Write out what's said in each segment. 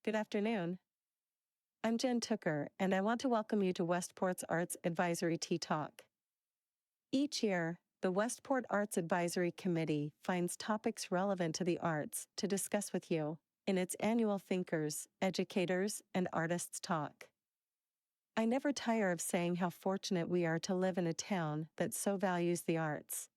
Good afternoon. I'm Jen Tooker, and I want to welcome you to Westport's Arts Advisory Tea Talk. Each year, the Westport Arts Advisory Committee finds topics relevant to the arts to discuss with you in its annual Thinkers, Educators, and Artists Talk. I never tire of saying how fortunate we are to live in a town that so values the arts.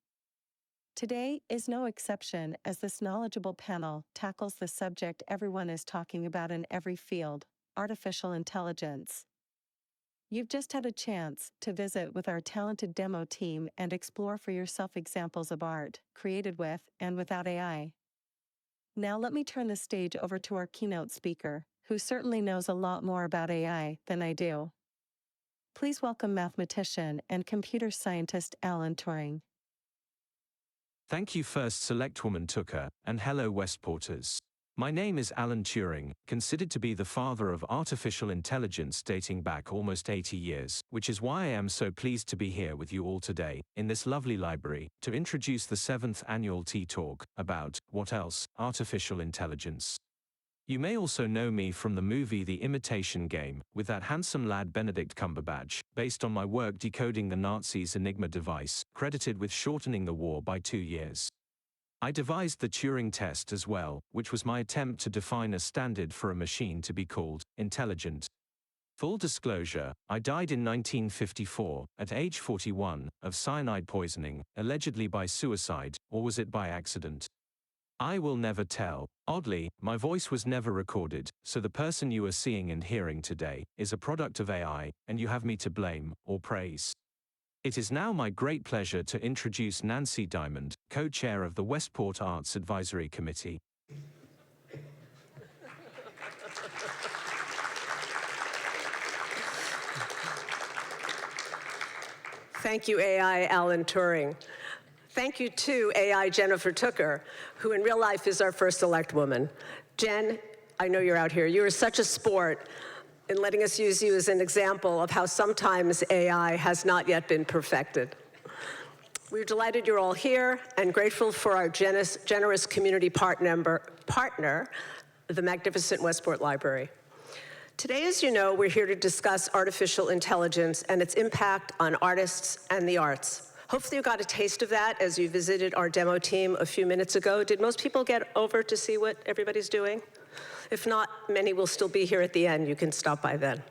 Today is no exception, as this knowledgeable panel tackles the subject everyone is talking about in every field: artificial intelligence. You've just had a chance to visit with our talented demo team and explore for yourself examples of art created with and without AI. Now let me turn the stage over to our keynote speaker, who certainly knows a lot more about AI than I do. Please welcome mathematician and computer scientist Alan Turing. Thank you, First Selectwoman Tooker, and hello Westporters. My name is Alan Turing, considered to be the father of artificial intelligence dating back almost 80 years, which is why I am so pleased to be here with you all today, in this lovely library, to introduce the 7th annual Tea Talk about, what else, artificial intelligence. You may also know me from the movie The Imitation Game, with that handsome lad Benedict Cumberbatch, based on my work decoding the Nazis' Enigma device, credited with shortening the war by 2 years. I devised the Turing test as well, which was my attempt to define a standard for a machine to be called intelligent. Full disclosure, I died in 1954, at age 41, of cyanide poisoning, allegedly by suicide, or was it by accident? I will never tell. Oddly, my voice was never recorded, so the person you are seeing and hearing today is a product of AI, and you have me to blame, or praise. It is now my great pleasure to introduce Nancy Diamond, co-chair of the Westport Arts Advisory Committee. Thank you, AI Alan Turing. Thank you to AI Jennifer Tooker, who in real life is our first elect woman. Jen, I know you're out here. You are such a sport in letting us use you as an example of how sometimes AI has not yet been perfected. We're delighted you're all here and grateful for our generous community partner, the magnificent Westport Library. Today, as you know, we're here to discuss artificial intelligence and its impact on artists and the arts. Hopefully you got a taste of that as you visited our demo team a few minutes ago. Did most people get over to see what everybody's doing? If not, many will still be here at the end. You can stop by then.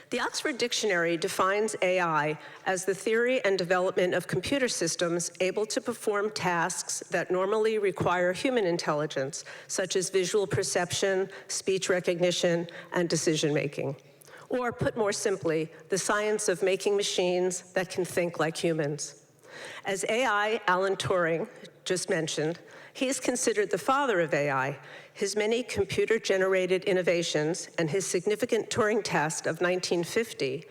The Oxford Dictionary defines AI as the theory and development of computer systems able to perform tasks that normally require human intelligence, such as visual perception, speech recognition, and decision-making. Or, put more simply, the science of making machines that can think like humans. As AI Alan Turing just mentioned, he is considered the father of AI. His many computer-generated innovations and his significant Turing test of 1950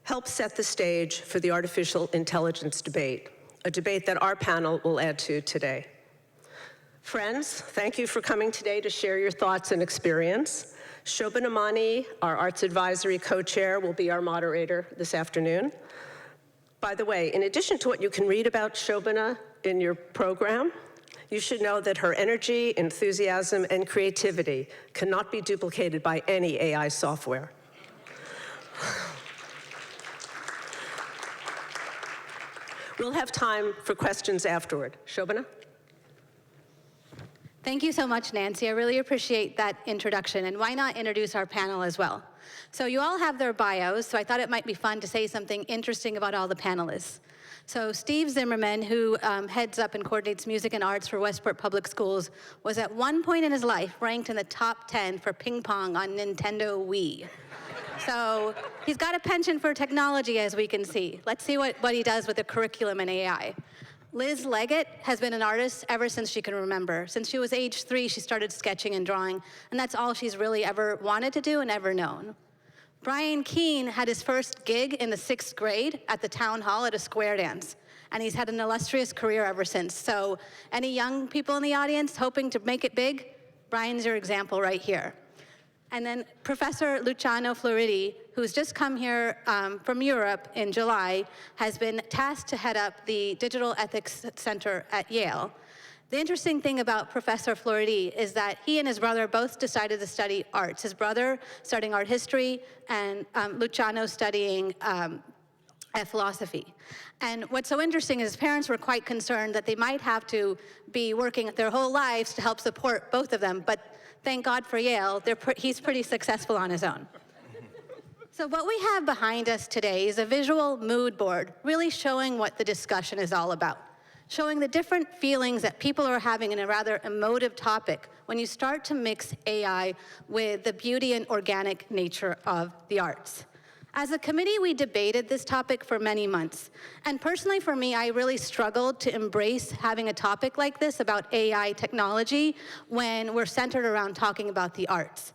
helped set the stage for the artificial intelligence debate, a debate that our panel will add to today. Friends, thank you for coming today to share your thoughts and experience. Shobana Mani, our Arts Advisory co-chair, will be our moderator this afternoon. By the way, in addition to what you can read about Shobana in your program, you should know that her energy, enthusiasm, and creativity cannot be duplicated by any AI software. We'll have time for questions afterward. Shobana? Thank you so much, Nancy. I really appreciate that introduction, and why not introduce our panel as well? So you all have their bios, so I thought it might be fun to say something interesting about all the panelists. So Steve Zimmerman, who heads up and coordinates music and arts for Westport Public Schools, was at one point in his life ranked in the top 10 for ping pong on Nintendo Wii. So he's got a penchant for technology, as we can see. Let's see what he does with the curriculum and AI. Liz Leggett has been an artist ever since she can remember. Since she was age 3, she started sketching and drawing, and that's all she's really ever wanted to do and ever known. Brian Keane had his first gig in the 6th grade at the town hall at a square dance, and he's had an illustrious career ever since. So any young people in the audience hoping to make it big, Brian's your example right here. And then Professor Luciano Floridi, who's just come here from Europe in July, has been tasked to head up the Digital Ethics Center at Yale. The interesting thing about Professor Floridi is that he and his brother both decided to study arts. His brother studying art history, and Luciano studying philosophy. And what's so interesting is his parents were quite concerned that they might have to be working their whole lives to help support both of them, but thank God for Yale, he's pretty successful on his own. So what we have behind us today is a visual mood board, really showing what the discussion is all about, showing the different feelings that people are having in a rather emotive topic when you start to mix AI with the beauty and organic nature of the arts. As a committee, we debated this topic for many months. And personally for me, I really struggled to embrace having a topic like this about AI technology when we're centered around talking about the arts.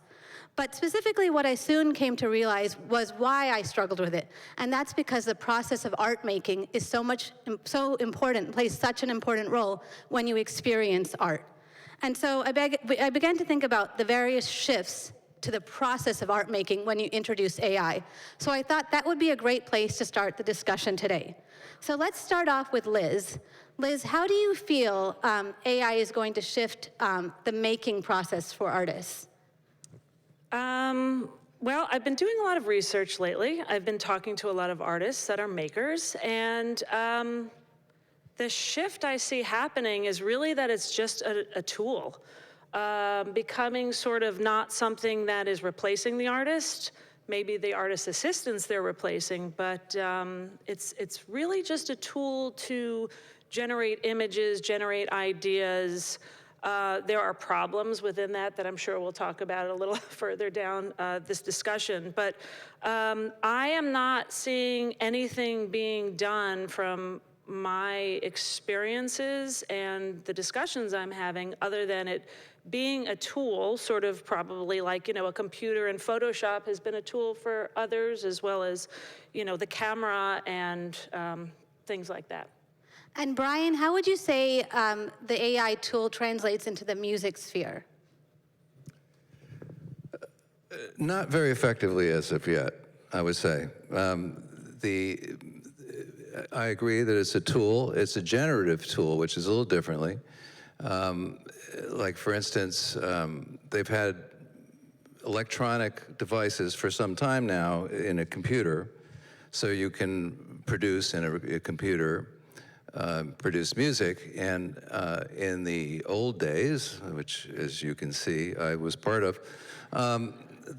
But specifically, what I soon came to realize was why I struggled with it. And that's because the process of art making is so important, plays such an important role when you experience art. And so I began to think about the various shifts to the process of art making when you introduce AI. So I thought that would be a great place to start the discussion today. So let's start off with Liz. Liz, how do you feel AI is going to shift the making process for artists? Well, I've been doing a lot of research lately. I've been talking to a lot of artists that are makers, and the shift I see happening is really that it's just a tool, becoming sort of not something that is replacing the artist, maybe the artist assistants they're replacing, but it's really just a tool to generate images, generate ideas. There are problems within that I'm sure we'll talk about a little further down this discussion. But I am not seeing anything being done from my experiences and the discussions I'm having other than it being a tool, sort of probably like, a computer and Photoshop has been a tool for others, as well as, the camera and things like that. And Brian, how would you say the AI tool translates into the music sphere? Not very effectively as of yet, I would say. I agree that it's a tool. It's a generative tool, which is a little differently. Like, for instance, they've had electronic devices for some time now in a computer, so you can produce in a computer produce music, and in the old days, which, as you can see, I was part of,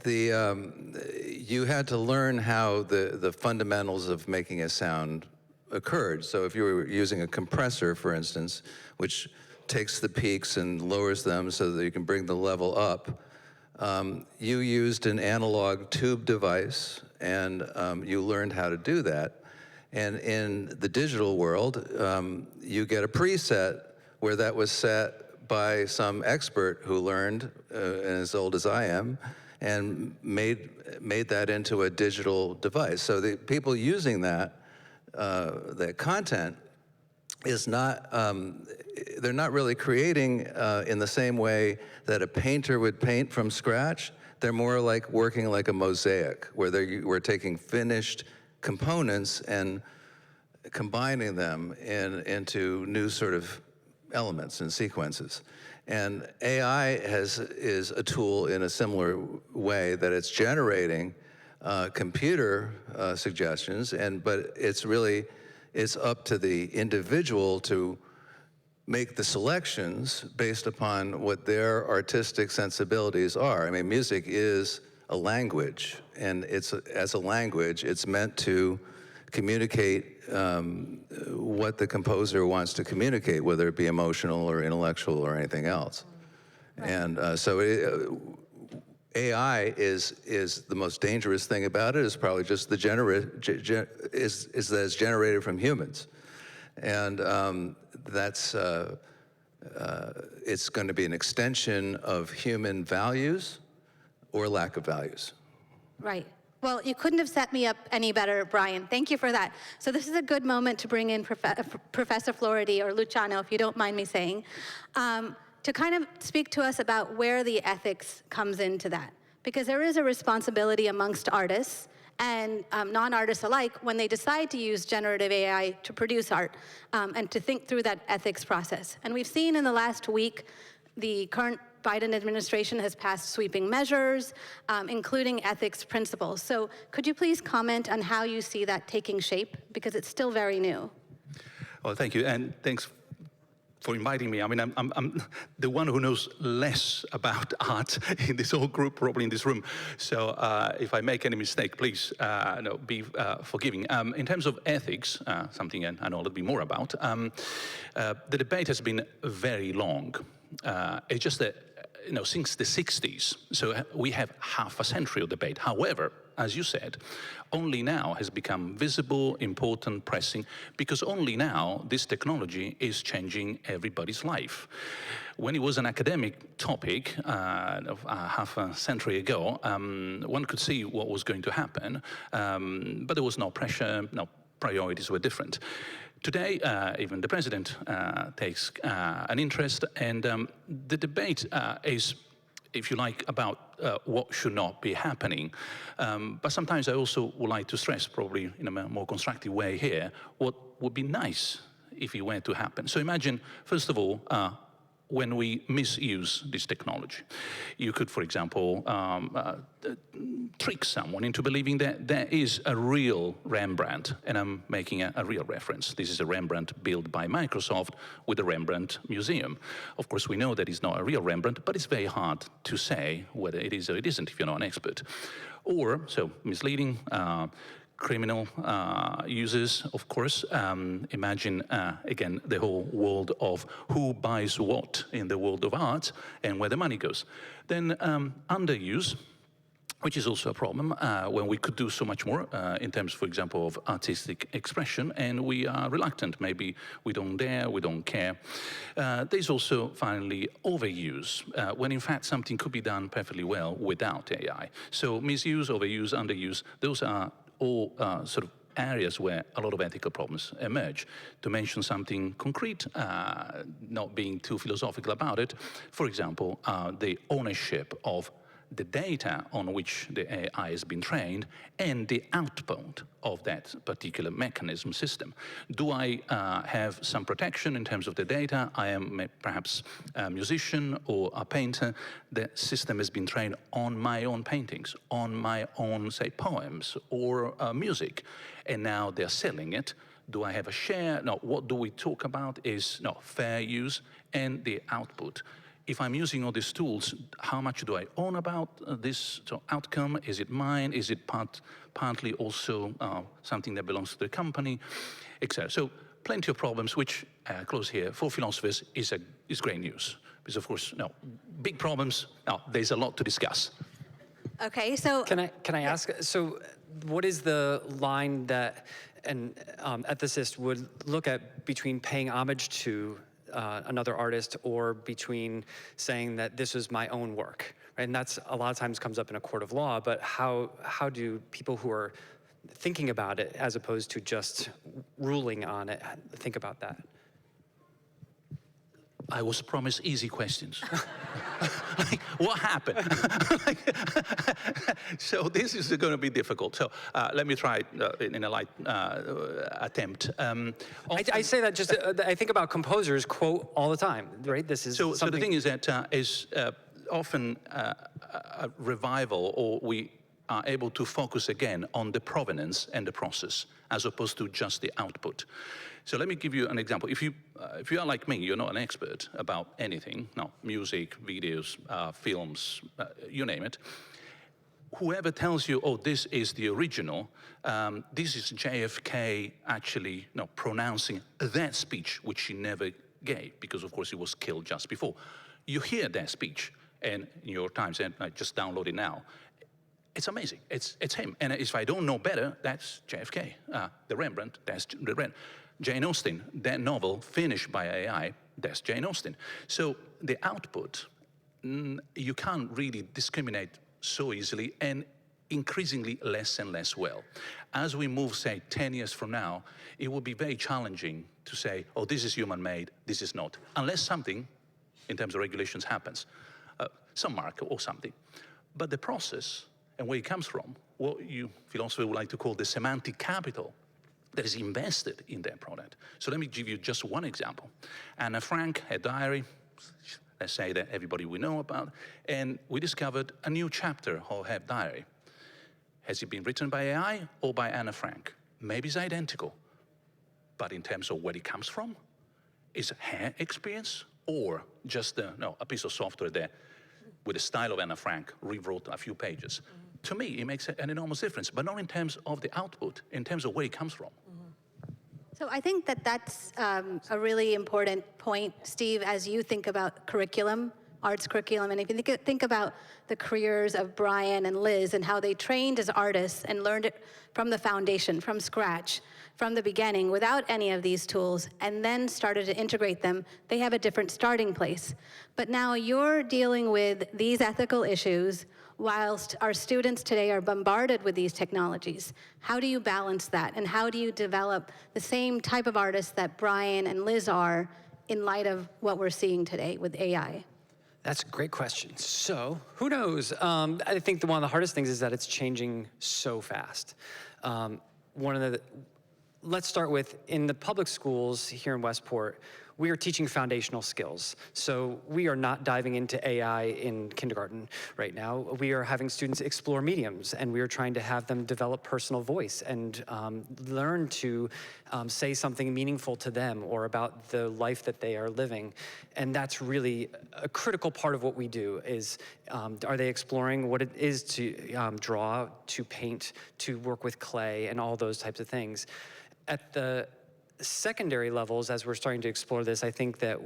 you had to learn how the fundamentals of making a sound occurred. So if you were using a compressor, for instance, which takes the peaks and lowers them so that you can bring the level up, you used an analog tube device, and you learned how to do that. And in the digital world, you get a preset where that was set by some expert who learned, and as old as I am, and made that into a digital device. So the people using that content is not, they're not really creating in the same way that a painter would paint from scratch. They're more like working like a mosaic, where we're taking finished components and combining them into new sort of elements and sequences. And AI is a tool in a similar way, that it's generating computer suggestions, but it's up to the individual to make the selections based upon what their artistic sensibilities are. I mean, music is a language, and as a language, it's meant to communicate what the composer wants to communicate, whether it be emotional or intellectual or anything else. Right. And so AI is the most dangerous thing about it. Is probably just the is that it's generated from humans, and that's it's going to be an extension of human values or lack of values. Right. Well, you couldn't have set me up any better, Brian. Thank you for that. So this is a good moment to bring in Professor Floridi, or Luciano, if you don't mind me saying, to kind of speak to us about where the ethics comes into that. Because there is a responsibility amongst artists, and non-artists alike when they decide to use generative AI to produce art and to think through that ethics process. And we've seen in the last week, the current Biden administration has passed sweeping measures, including ethics principles. So could you please comment on how you see that taking shape? Because it's still very new. Well, thank you, and thanks for inviting me. I mean, I'm the one who knows less about art in this whole group, probably in this room. So if I make any mistake, please no, be forgiving. In terms of ethics, something I know a little bit more about, the debate has been very long. It's just that, since the 60s, so we have half a century of debate. However, as you said, only now has become visible, important, pressing, because only now this technology is changing everybody's life. When it was an academic topic half a century ago, one could see what was going to happen, but there was no pressure, no priorities were different. Today, even the president takes an interest, and the debate is, if you like, about what should not be happening. But sometimes I also would like to stress, probably in a more constructive way here, what would be nice if it were to happen. So imagine, first of all, when we misuse this technology. You could, for example, trick someone into believing that there is a real Rembrandt, and I'm making a real reference. This is a Rembrandt built by Microsoft with the Rembrandt Museum. Of course, we know that it's not a real Rembrandt, but it's very hard to say whether it is or it isn't if you're not an expert. Or, so misleading, criminal users, of course. Imagine, again, the whole world of who buys what in the world of art and where the money goes. Then underuse, which is also a problem when we could do so much more in terms, for example, of artistic expression, and we are reluctant. Maybe we don't dare, we don't care. There's also, finally, overuse, when in fact something could be done perfectly well without AI. So misuse, overuse, underuse, those are all sort of areas where a lot of ethical problems emerge. To mention something concrete, not being too philosophical about it, for example, the ownership of the data on which the AI has been trained and the output of that particular mechanism system. Do I have some protection in terms of the data? I am perhaps a musician or a painter. The system has been trained on my own paintings, on my own, say, poems or music, and now they're selling it. Do I have a share? No, what do we talk about is fair use and the output. If I'm using all these tools, how much do I own about this outcome? Is it mine? Is it partly also something that belongs to the company, etc.? So plenty of problems, which, close here, for philosophers is great news. Because of course, big problems, there's a lot to discuss. Okay, so... Can I ask, so what is the line that an ethicist would look at between paying homage to another artist or between saying that this is my own work, right? And that's a lot of times comes up in a court of law, but how do people who are thinking about it as opposed to just ruling on it think about that? I was promised easy questions. Like, what happened? So this is going to be difficult. So let me try in a light attempt. I say that just, I think about composers quote all the time, right? This is so the thing is that often a revival, or we are able to focus again on the provenance and the process, as opposed to just the output. So let me give you an example. If you are like me, you're not an expert about anything, music, videos, films, you name it. Whoever tells you, oh, this is the original, this is JFK actually pronouncing that speech, which he never gave, because of course he was killed just before. You hear that speech, and New York Times, and I just download it now. It's amazing. It's him. And if I don't know better, that's JFK. The Rembrandt, that's the Rembrandt. Jane Austen, that novel finished by AI, that's Jane Austen. So the output, you can't really discriminate so easily, and increasingly less and less well. As we move, say, 10 years from now, it will be very challenging to say, oh, this is human-made, this is not. Unless something, in terms of regulations, happens. Some mark or something. But the process and where it comes from, what you philosophers would like to call the semantic capital that is invested in their product. So let me give you just one example. Anna Frank, her diary, let's say that everybody we know about, and we discovered a new chapter of her diary. Has it been written by AI or by Anna Frank? Maybe it's identical, but in terms of where it comes from, is her experience or just a piece of software that, with the style of Anna Frank, rewrote a few pages? To me, it makes an enormous difference, but not in terms of the output, in terms of where it comes from. So I think that that's a really important point, Steve, as you think about curriculum, arts curriculum, and if you think about the careers of Brian and Liz and how they trained as artists and learned it from the foundation, from scratch, from the beginning, without any of these tools, and then started to integrate them, they have a different starting place. But now you're dealing with these ethical issues whilst our students today are bombarded with these technologies. How do you balance that? And how do you develop the same type of artists that Brian and Liz are in light of what we're seeing today with AI? That's a great question. So, who knows? I think one of the hardest things is that it's changing so fast. Let's start with, in the public schools here in Westport, we are teaching foundational skills. So we are not diving into AI in kindergarten right now. We are having students explore mediums, and we are trying to have them develop personal voice and learn to say something meaningful to them or about the life that they are living. And that's really a critical part of what we do is, are they exploring what it is to draw, to paint, to work with clay, and all those types of things. At the secondary levels, as we're starting to explore this, I think that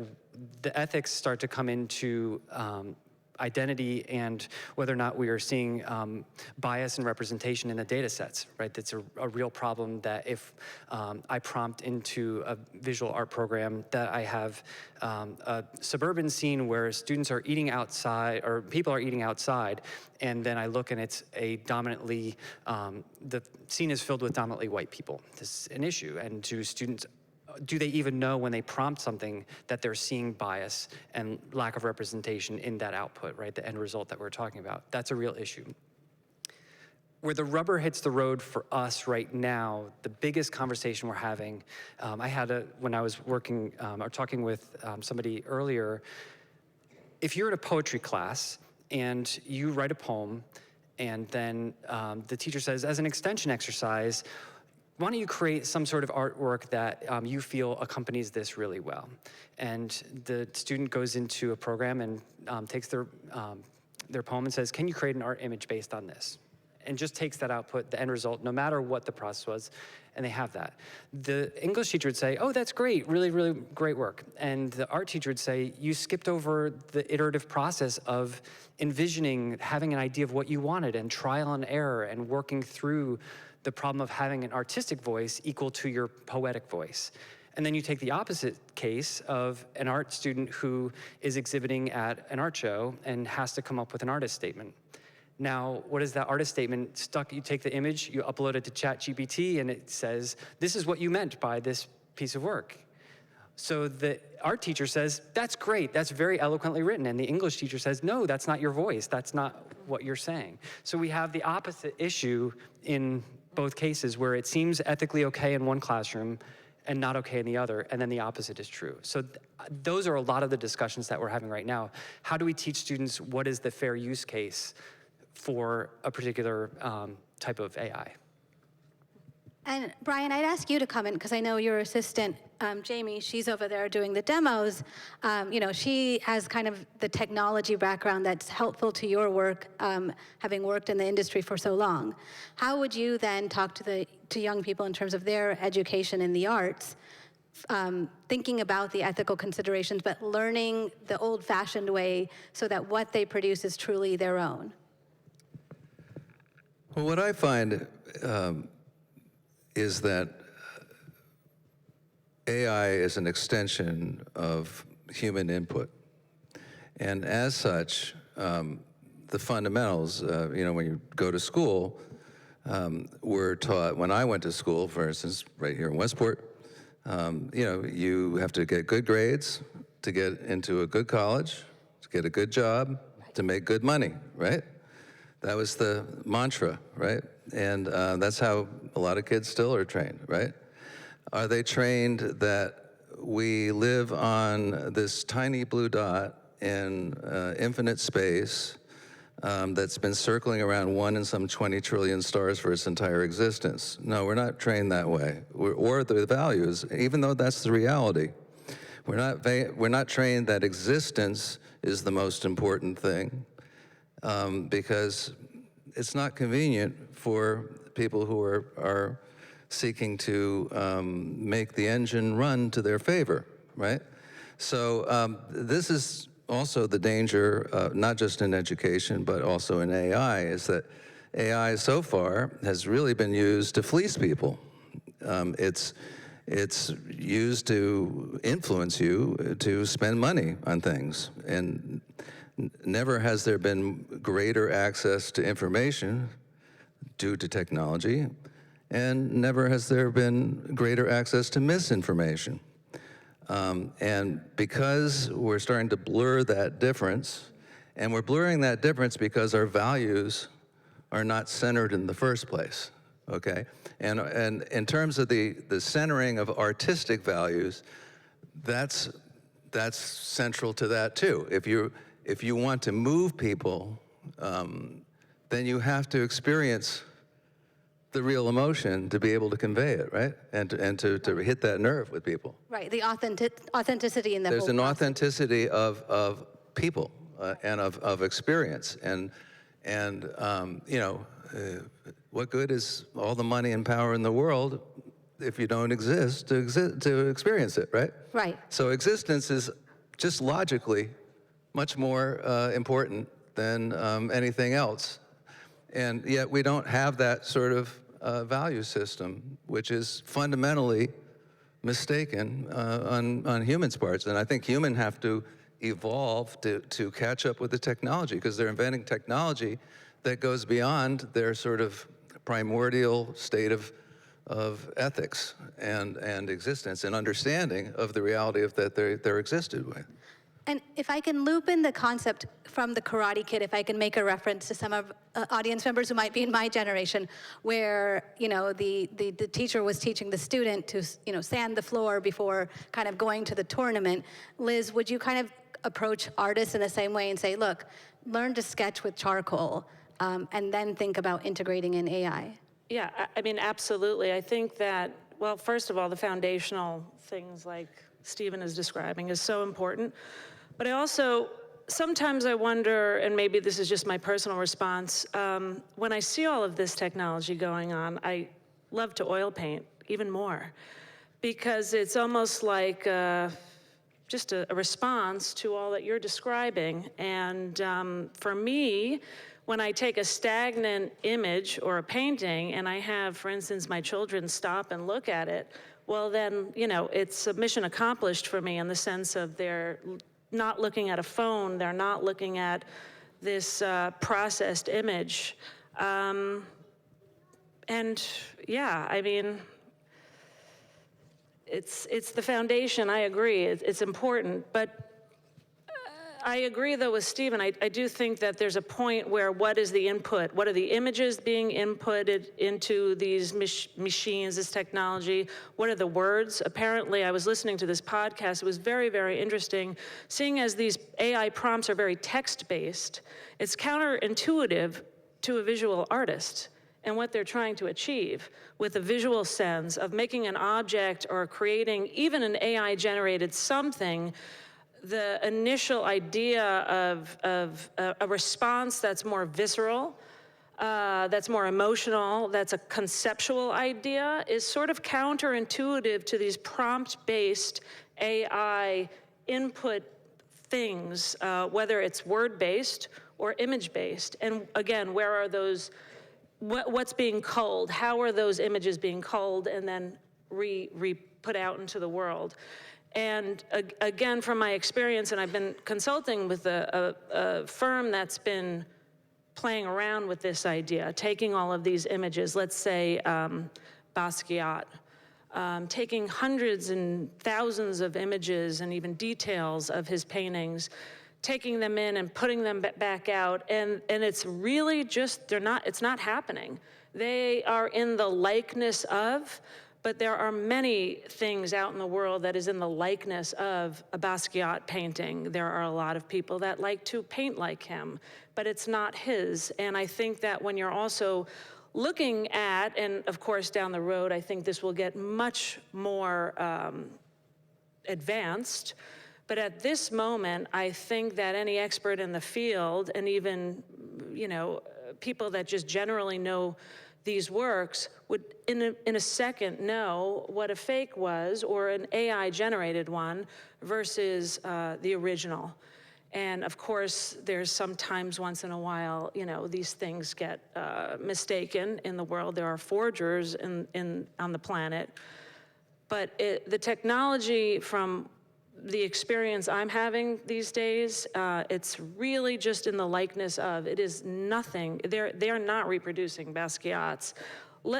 the ethics start to come into identity and whether or not we are seeing bias and representation in the data sets, right? That's a real problem that if I prompt into a visual art program that I have a suburban scene where students are eating outside or people are eating outside, and then I look and it's a dominantly, the scene is filled with dominantly white people. This is an issue, and do they even know when they prompt something that they're seeing bias and lack of representation in that output, right? The end result that we're talking about. That's a real issue. Where the rubber hits the road for us right now, the biggest conversation we're having, when I was working or talking with somebody earlier, if you're in a poetry class and you write a poem and then the teacher says, as an extension exercise, why don't you create some sort of artwork that you feel accompanies this really well? And the student goes into a program and takes their poem and says, can you create an art image based on this? And just takes that output, the end result, no matter what the process was, and they have that. The English teacher would say, oh, that's great, really, really great work. And the art teacher would say, you skipped over the iterative process of envisioning, having an idea of what you wanted, and trial and error, and working through the problem of having an artistic voice equal to your poetic voice. And then you take the opposite case of an art student who is exhibiting at an art show and has to come up with an artist statement. Now, what is that artist statement? You take the image, you upload it to ChatGPT, and it says, this is what you meant by this piece of work. So the art teacher says, that's great, that's very eloquently written. And the English teacher says, no, that's not your voice, that's not what you're saying. So we have the opposite issue in both cases where it seems ethically okay in one classroom and not okay in the other, and then the opposite is true. So those are a lot of the discussions that we're having right now. How do we teach students what is the fair use case for a particular type of AI? And Brian, I'd ask you to come in because I know your assistant, Jamie, she's over there doing the demos. She has kind of the technology background that's helpful to your work, having worked in the industry for so long. How would you then talk to young people in terms of their education in the arts, thinking about the ethical considerations, but learning the old-fashioned way so that what they produce is truly their own? Well, what I find is that AI is an extension of human input. And as such, the fundamentals, when you go to school, were taught, when I went to school, for instance, right here in Westport, you have to get good grades to get into a good college, to get a good job, to make good money, right? That was the mantra, right? And that's how a lot of kids still are trained, right? Are they trained that we live on this tiny blue dot in infinite space that's been circling around 1 in some 20 trillion stars for its entire existence? No, we're not trained that way, or the values, even though that's the reality. We're not trained that existence is the most important thing, because it's not convenient for people who are seeking to make the engine run to their favor, right? So this is also the danger, not just in education, but also in AI, is that AI so far has really been used to fleece people. It's used to influence you to spend money on things. And never has there been greater access to information due to technology, and never has there been greater access to misinformation. And because we're starting to blur that difference, and we're blurring that difference because our values are not centered in the first place, okay? And in terms of the centering of artistic values, that's central to that too. If you want to move people, then you have to experience the real emotion to be able to convey it, right? And to hit that nerve with people. Right, the authenticity in the There's whole an process. authenticity of people and of experience. And you know, what good is all the money and power in the world if you don't exist to experience it, right? Right. So existence is just logically much more important than anything else. And yet we don't have that sort of value system, which is fundamentally mistaken on humans' parts. And I think humans have to evolve to catch up with the technology, because they're inventing technology that goes beyond their sort of primordial state of ethics and existence and understanding of the reality of that they're existed with. And if I can loop in the concept from the Karate Kid, if I can make a reference to some of audience members who might be in my generation, where the teacher was teaching the student to sand the floor before kind of going to the tournament. Liz, would you kind of approach artists in the same way and say, look, learn to sketch with charcoal, and then think about integrating in AI? Yeah, I mean, absolutely. I think that, well, first of all, the foundational things like Stephen is describing is so important. But I also, sometimes I wonder, and maybe this is just my personal response, when I see all of this technology going on, I love to oil paint even more, because it's almost like just a response to all that you're describing. And for me, when I take a stagnant image or a painting and I have, for instance, my children stop and look at it, well then, it's a mission accomplished for me in the sense of they're not looking at a phone, they're not looking at this processed image. And yeah, I mean, it's the foundation, I agree, it's important, but I agree though with Stephen, I do think that there's a point where what is the input? What are the images being inputted into these machines, this technology? What are the words? Apparently, I was listening to this podcast, it was very, very interesting. Seeing as these AI prompts are very text-based, it's counterintuitive to a visual artist and what they're trying to achieve with a visual sense of making an object or creating even an AI-generated something. The initial idea of a response that's more visceral, that's more emotional, that's a conceptual idea, is sort of counterintuitive to these prompt-based AI input things, whether it's word-based or image-based. And again, where are those, what's being culled? How are those images being culled and then put out into the world? And again, from my experience, and I've been consulting with a firm that's been playing around with this idea, taking all of these images, let's say Basquiat, taking hundreds and thousands of images and even details of his paintings, taking them in and putting them back out, and it's really just, it's not happening. They are in the likeness of, but there are many things out in the world that is in the likeness of a Basquiat painting. There are a lot of people that like to paint like him, but it's not his. And I think that when you're also looking at, and of course down the road, I think this will get much more advanced, but at this moment, I think that any expert in the field, and even, people that just generally know these works would in a second know what a fake was or an AI generated one versus the original. And of course, there's sometimes once in a while, these things get mistaken in the world. There are forgers on the planet. But the technology, from the experience I'm having these days, it's really just in the likeness of. It is nothing. They're not reproducing Basquiat's.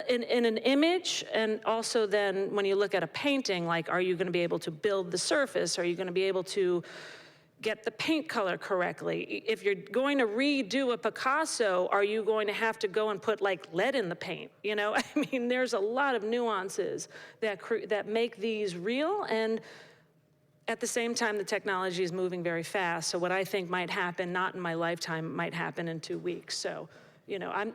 In an image, and also then when you look at a painting, like, are you going to be able to build the surface? Are you going to be able to get the paint color correctly? If you're going to redo a Picasso, are you going to have to go and put like lead in the paint? I mean, there's a lot of nuances that make these real, and at the same time, the technology is moving very fast. So what I think might happen, not in my lifetime, might happen in 2 weeks. So,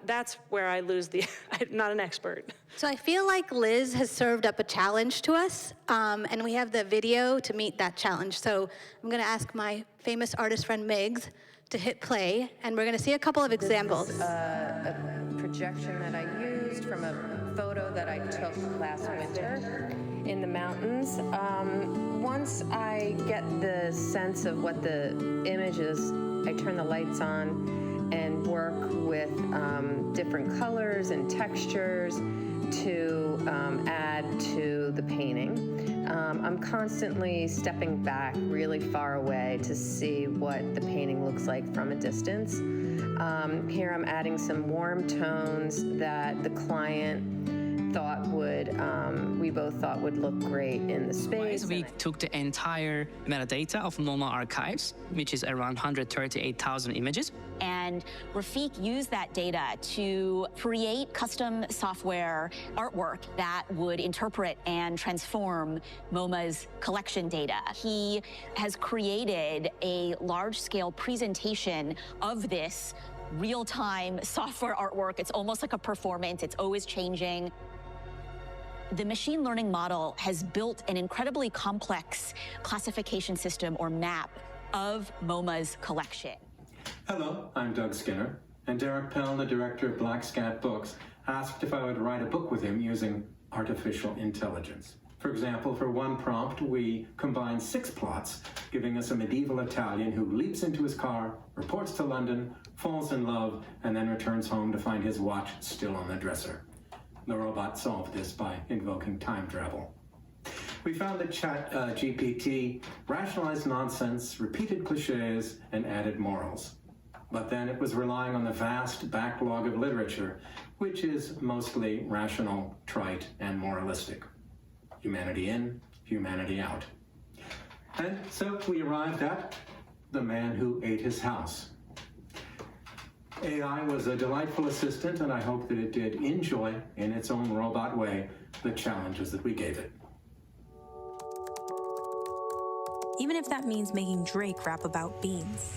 that's where I lose I'm not an expert. So I feel like Liz has served up a challenge to us, and we have the video to meet that challenge. So I'm going to ask my famous artist friend Migs to hit play, and we're going to see a couple of examples. This is a projection that I used from a photo that I took last winter in the mountains. Once I get the sense of what the image is, I turn the lights on and work with different colors and textures to add to the painting. I'm constantly stepping back really far away to see what the painting looks like from a distance. Here I'm adding some warm tones that the client we both thought would look great in the space. We took the entire metadata of MoMA archives, which is around 138,000 images. And Rafiq used that data to create custom software artwork that would interpret and transform MoMA's collection data. He has created a large-scale presentation of this real-time software artwork. It's almost like a performance. It's always changing. The machine learning model has built an incredibly complex classification system or map of MoMA's collection. Hello, I'm Doug Skinner, and Derek Pell, the director of Black Scat Books, asked if I would write a book with him using artificial intelligence. For example, for one prompt, we combined 6 plots, giving us a medieval Italian who leaps into his car, reports to London, falls in love, and then returns home to find his watch still on the dresser. The robot solved this by invoking time travel. We found that GPT rationalized nonsense, repeated cliches, and added morals. But then it was relying on the vast backlog of literature, which is mostly rational, trite, and moralistic. Humanity in, humanity out. And so we arrived at The Man Who Ate His House. AI was a delightful assistant, and I hope that it did enjoy, in its own robot way, the challenges that we gave it. Even if that means making Drake rap about beans.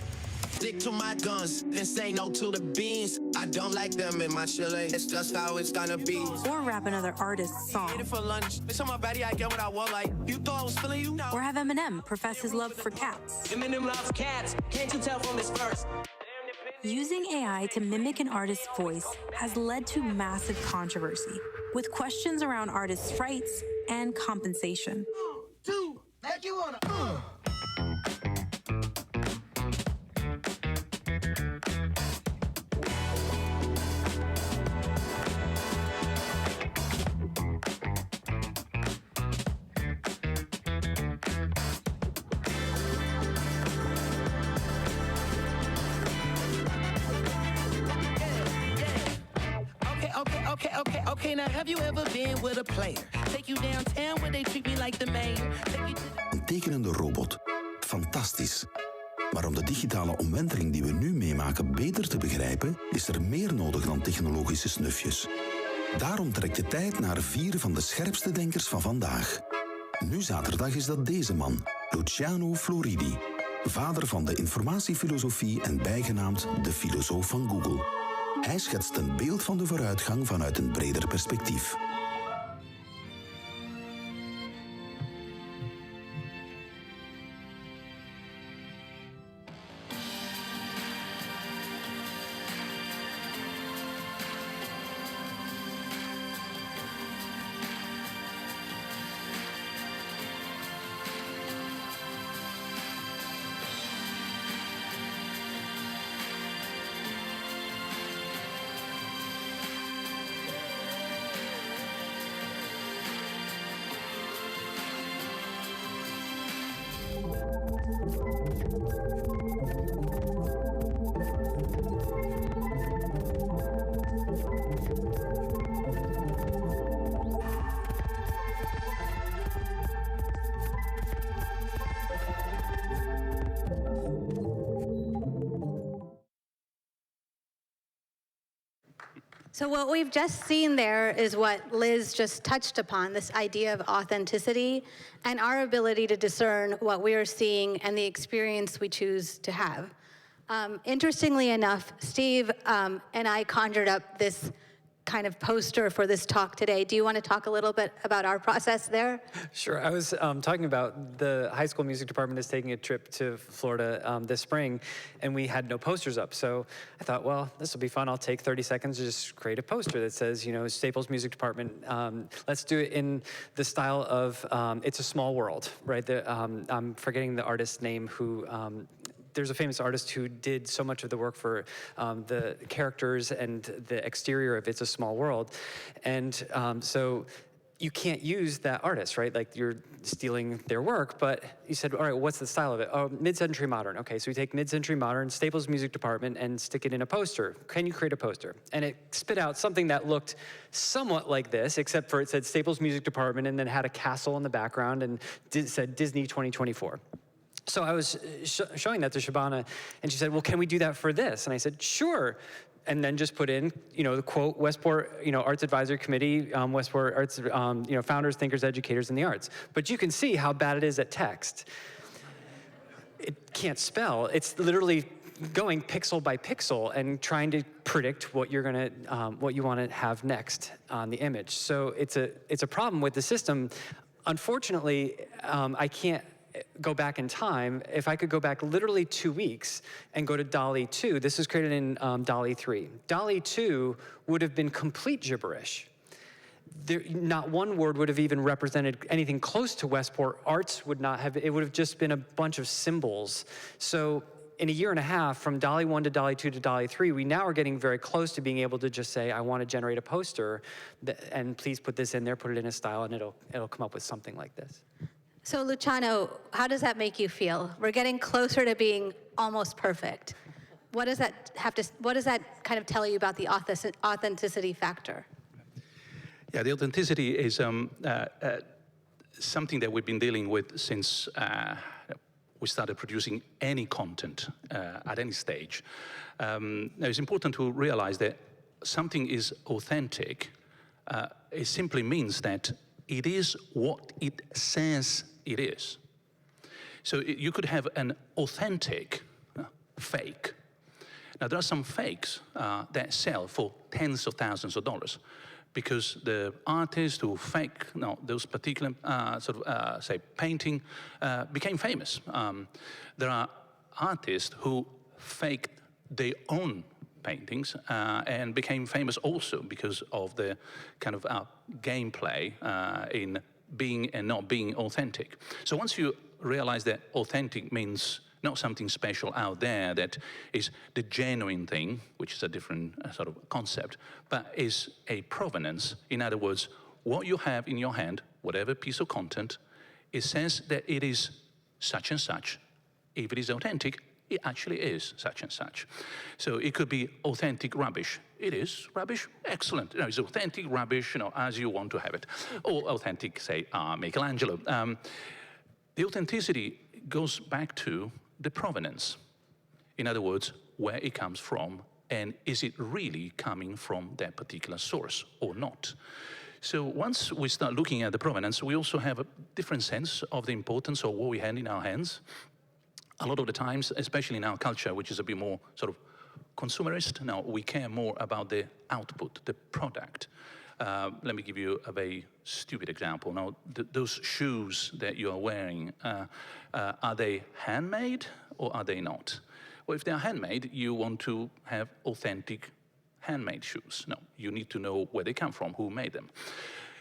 Stick to my guns and say no to the beans. I don't like them in my chili. It's just how it's gonna be. Or rap another artist's song. For lunch. It's on my body, I get what I want. Like, you thought I was feeling you now. Or have Eminem profess his love for cats. Eminem loves cats. Can't you tell from this verse? Using AI to mimic an artist's voice has led to massive controversy, with questions around artists' rights and compensation. 2, like you wanna. Okay, now have you ever been with a player? Take you downtown where they treat me like the mayor. Een tekenende robot. Fantastisch. Maar om de digitale omwenteling die we nu meemaken beter te begrijpen, is er meer nodig dan technologische snufjes. Daarom trekt de tijd naar 4 van de scherpste denkers van vandaag. Nu zaterdag is dat deze man, Luciano Floridi. Vader van de informatiefilosofie en bijgenaamd de filosoof van Google. Hij schetst een beeld van de vooruitgang vanuit een breder perspectief. So what we've just seen there is what Liz just touched upon, this idea of authenticity and our ability to discern what we are seeing and the experience we choose to have. Interestingly enough, Steve and I conjured up this kind of poster for this talk today. Do you want to talk a little bit about our process there? Sure. I was talking about the high school music department is taking a trip to Florida this spring, and we had no posters up. So I thought, well, this will be fun. I'll take 30 seconds to just create a poster that says, you know, Staples Music Department. Let's do it in the style of It's a Small World, right? I'm forgetting the artist's name who there's a famous artist who did so much of the work for the characters and the exterior of It's a Small World. And so you can't use that artist, right? Like you're stealing their work, but you said, all right, what's the style of it? Oh, mid-century modern. Okay, so we take mid-century modern, Staples Music Department, and stick it in a poster. Can you create a poster? And it spit out something that looked somewhat like this, except for it said Staples Music Department and then had a castle in the background and said Disney 2024. So I was showing that to Shobana, and she said, well, can we do that for this? And I said, sure. And then just put in, you know, the quote, Westport, you know, Arts Advisory Committee, Westport Arts, you know, founders, thinkers, educators in the arts. But you can see how bad it is at text. It can't spell. It's literally going pixel by pixel and trying to predict what you're gonna, what you want to have next on the image. So it's a problem with the system. Unfortunately, I can't go back in time. If I could go back literally 2 weeks and go to DALL-E 2, this was created in DALL-E 3. DALL-E 2 would have been complete gibberish. Not one word would have even represented anything close to Westport. Arts would not have, it would have just been a bunch of symbols. So in a year and a half, from DALL-E 1 to DALL-E 2 to DALL-E 3, we now are getting very close to being able to just say, I want to generate a poster, and please put this in there, put it in a style, and it'll come up with something like this. So Luciano, how does that make you feel? We're getting closer to being almost perfect. What does that kind of tell you about the authenticity factor? Yeah, the authenticity is something that we've been dealing with since we started producing any content at any stage. Now it's important to realize that something is authentic. It simply means that it is what it says it is. So you could have an authentic fake. Now there are some fakes that sell for tens of thousands of dollars because the artists who fake those particular say painting became famous. There are artists who faked their own paintings and became famous also because of the kind of gameplay in being and not being authentic. So once you realize that authentic means not something special out there that is the genuine thing, which is a different sort of concept, but is a provenance. In other words, what you have in your hand, whatever piece of content, it says that it is such and such. If it is authentic, it actually is such and such. So it could be authentic rubbish. It is rubbish, excellent. It's authentic rubbish, as you want to have it. Or authentic, say, Michelangelo. The authenticity goes back to the provenance. In other words, where it comes from, and is it really coming from that particular source or not? So once we start looking at the provenance, we also have a different sense of the importance of what we had in our hands. A lot of the times, especially in our culture, which is a bit more sort of consumerist, now we care more about the output, the product. Let me give you a very stupid example. Now, those shoes that you are wearing, are they handmade or are they not? Well, if they are handmade, you want to have authentic handmade shoes. No, you need to know where they come from, who made them.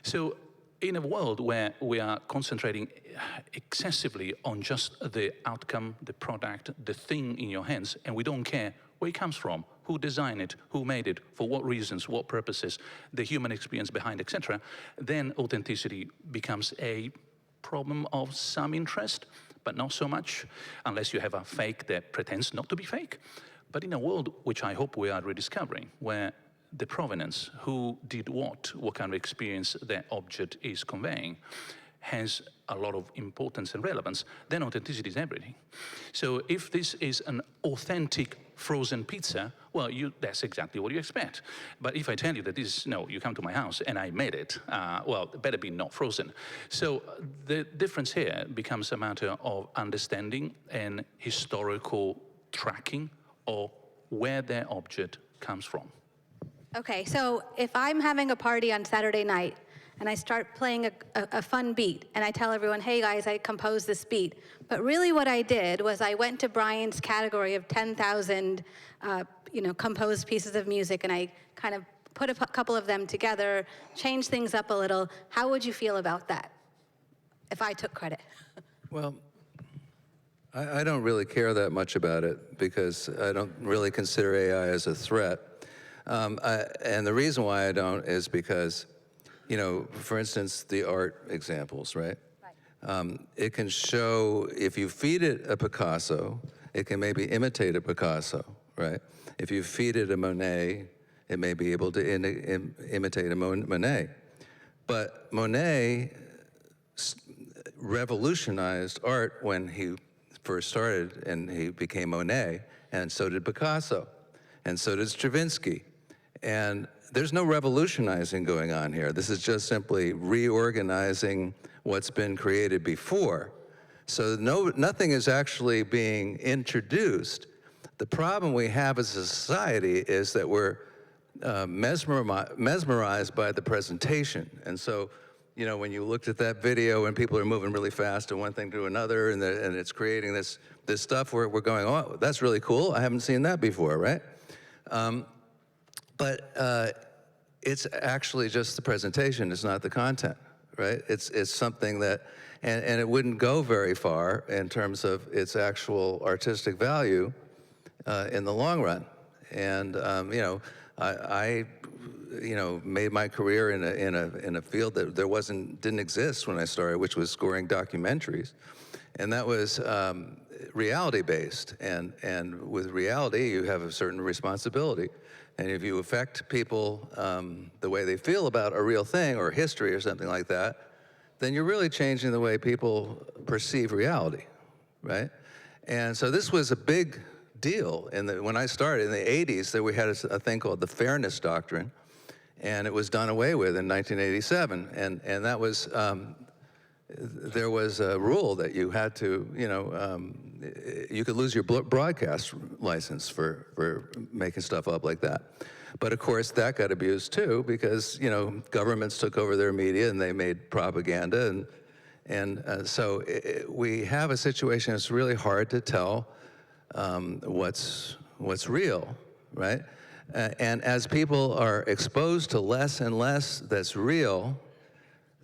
So in a world where we are concentrating excessively on just the outcome, the product, the thing in your hands, and we don't care where it comes from, who designed it, who made it, for what reasons, what purposes, the human experience behind, etc., then authenticity becomes a problem of some interest, but not so much, unless you have a fake that pretends not to be fake. But in a world which I hope we are rediscovering, where the provenance, who did what kind of experience that object is conveying, has a lot of importance and relevance, then authenticity is everything. So if this is an authentic frozen pizza, well, that's exactly what you expect. But if I tell you that you come to my house and I made it, well, it better be not frozen. So the difference here becomes a matter of understanding and historical tracking of where that object comes from. Okay, so if I'm having a party on Saturday night and I start playing a fun beat and I tell everyone, hey guys, I composed this beat, but really what I did was I went to Brian's category of 10,000 composed pieces of music and I kind of put a couple of them together, changed things up a little. How would you feel about that if I took credit? Well, I don't really care that much about it because I don't really consider AI as a threat. And the reason why I don't is because, for instance, the art examples, right? It can show, if you feed it a Picasso, it can maybe imitate a Picasso, right? If you feed it a Monet, it may be able to imitate a Monet. But Monet revolutionized art when he first started, and he became Monet, and so did Picasso, and so did Stravinsky. And there's no revolutionizing going on here. This is just simply reorganizing what's been created before. So nothing is actually being introduced. The problem we have as a society is that we're mesmerized by the presentation. And so, when you looked at that video and people are moving really fast to one thing to another, and it's creating this stuff where we're going, oh, that's really cool. I haven't seen that before, right? But it's actually just the presentation. It's not the content, right? It's something that, and it wouldn't go very far in terms of its actual artistic value in the long run. And I made my career in a field that didn't exist when I started, which was scoring documentaries, and that was reality-based. And with reality, you have a certain responsibility. And if you affect people the way they feel about a real thing or history or something like that, then you're really changing the way people perceive reality, right? And so this was a big deal. When I started in the 80s, we had a thing called the Fairness Doctrine, and it was done away with in 1987. And that was, there was a rule that you had to, you could lose your broadcast license for making stuff up like that. But of course, that got abused too, because governments took over their media and they made propaganda, and so we have a situation that's really hard to tell what's real, right? And as people are exposed to less and less that's real,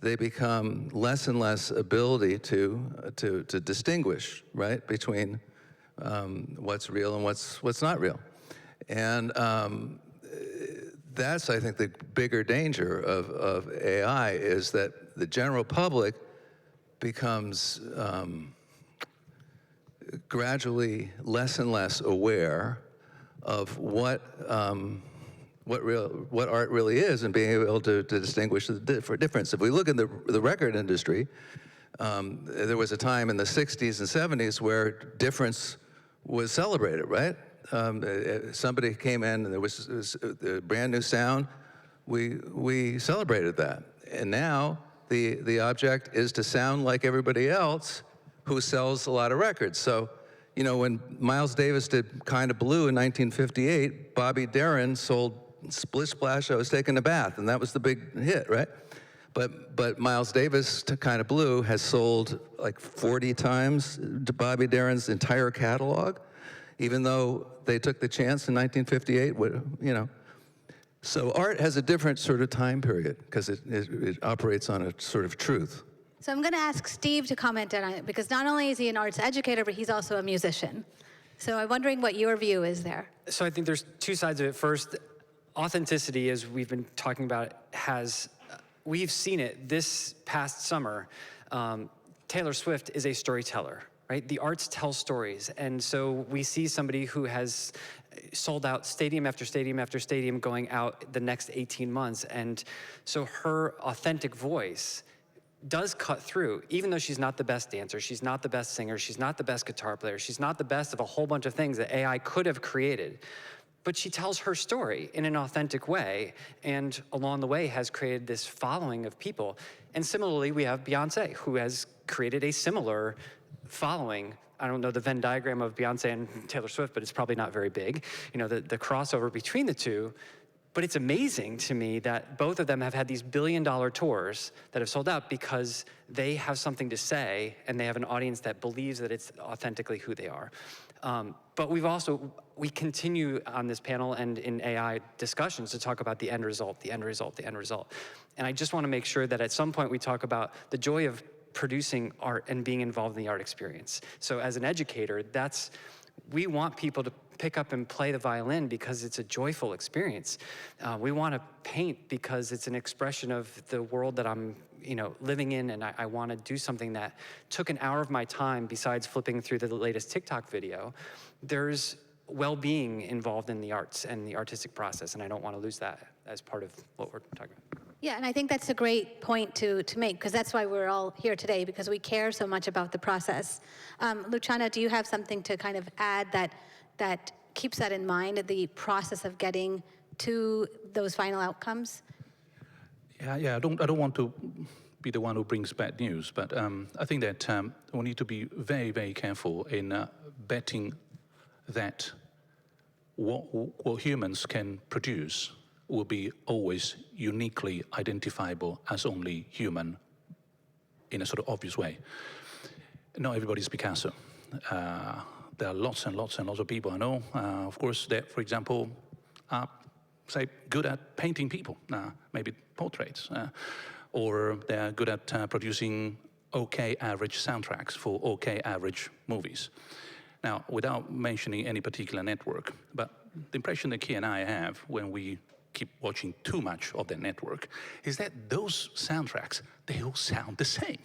they become less and less ability to distinguish, right, between what's real and what's not real. And that's, I think, the bigger danger of AI, is that the general public becomes gradually less and less aware of what art really is, and being able to distinguish the difference. If we look at the record industry, there was a time in the 60s and 70s where difference was celebrated, right? Somebody came in and there was a brand new sound. We celebrated that. And now the object is to sound like everybody else who sells a lot of records. So, you know, when Miles Davis did Kinda Blue in 1958, Bobby Darin sold Splish Splash, I Was Taking a Bath, and that was the big hit, right? But Miles Davis to Kinda Blue has sold like 40 times to Bobby Darin's entire catalog, even though they took the chance in 1958, you know. So art has a different sort of time period because it operates on a sort of truth. So I'm going to ask Steve to comment on it, because not only is he an arts educator, but he's also a musician. So I'm wondering what your view is there. So I think there's two sides of it. First, authenticity, as we've been talking about, we've seen it this past summer. Taylor Swift is a storyteller, right? The arts tell stories. And so we see somebody who has sold out stadium after stadium after stadium going out the next 18 months. And so her authentic voice does cut through, even though she's not the best dancer, she's not the best singer, she's not the best guitar player, she's not the best of a whole bunch of things that AI could have created. But she tells her story in an authentic way, and along the way has created this following of people. And similarly, we have Beyonce, who has created a similar following. I don't know the Venn diagram of Beyonce and Taylor Swift, but it's probably not very big. You know, the crossover between the two. But it's amazing to me that both of them have had these billion-dollar tours that have sold out because they have something to say and they have an audience that believes that it's authentically who they are. But we continue on this panel and in AI discussions to talk about the end result, the end result, the end result. And I just want to make sure that at some point we talk about the joy of producing art and being involved in the art experience. So as an educator, we want people to pick up and play the violin because it's a joyful experience. We want to paint because it's an expression of the world that I'm, living in, and I want to do something that took an hour of my time besides flipping through the latest TikTok video. There's well-being involved in the arts and the artistic process, and I don't want to lose that as part of what we're talking about. Yeah, and I think that's a great point to make, because that's why we're all here today, because we care so much about the process. Luciano, do you have something to kind of add that keeps that in mind, the process of getting to those final outcomes? Yeah. I don't want to be the one who brings bad news, but I think that we need to be very, very careful in betting that what humans can produce will be always uniquely identifiable as only human in a sort of obvious way. Not everybody's Picasso. There are lots and lots and lots of people I know, of course, that, for example, are, say, good at painting people, maybe portraits, or they're good at producing okay average soundtracks for okay average movies. Now, without mentioning any particular network, but the impression that Keane and I have when we keep watching too much of their network is that those soundtracks, they all sound the same.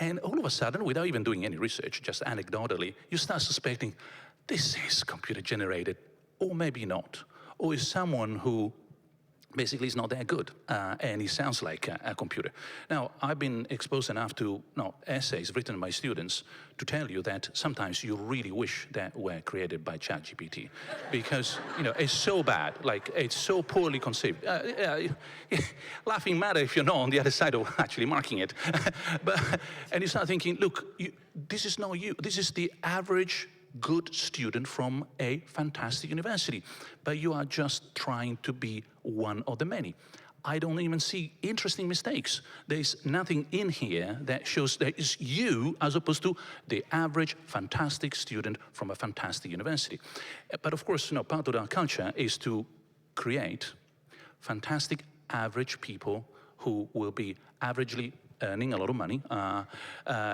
And all of a sudden, without even doing any research, just anecdotally, you start suspecting this is computer generated, or maybe not, or is someone who basically is not that good, and he sounds like a computer. Now, I've been exposed enough to essays written by students to tell you that sometimes you really wish that were created by ChatGPT, because it's so bad, like it's so poorly conceived. Laughing matter if you're not on the other side of actually marking it. And you start thinking, look, this is not you. This is the average good student from a fantastic university, but you are just trying to be one of the many. I don't even see interesting mistakes. There's nothing in here that shows that it's you as opposed to the average fantastic student from a fantastic university. But of course, part of our culture is to create fantastic average people who will be averagely earning a lot of money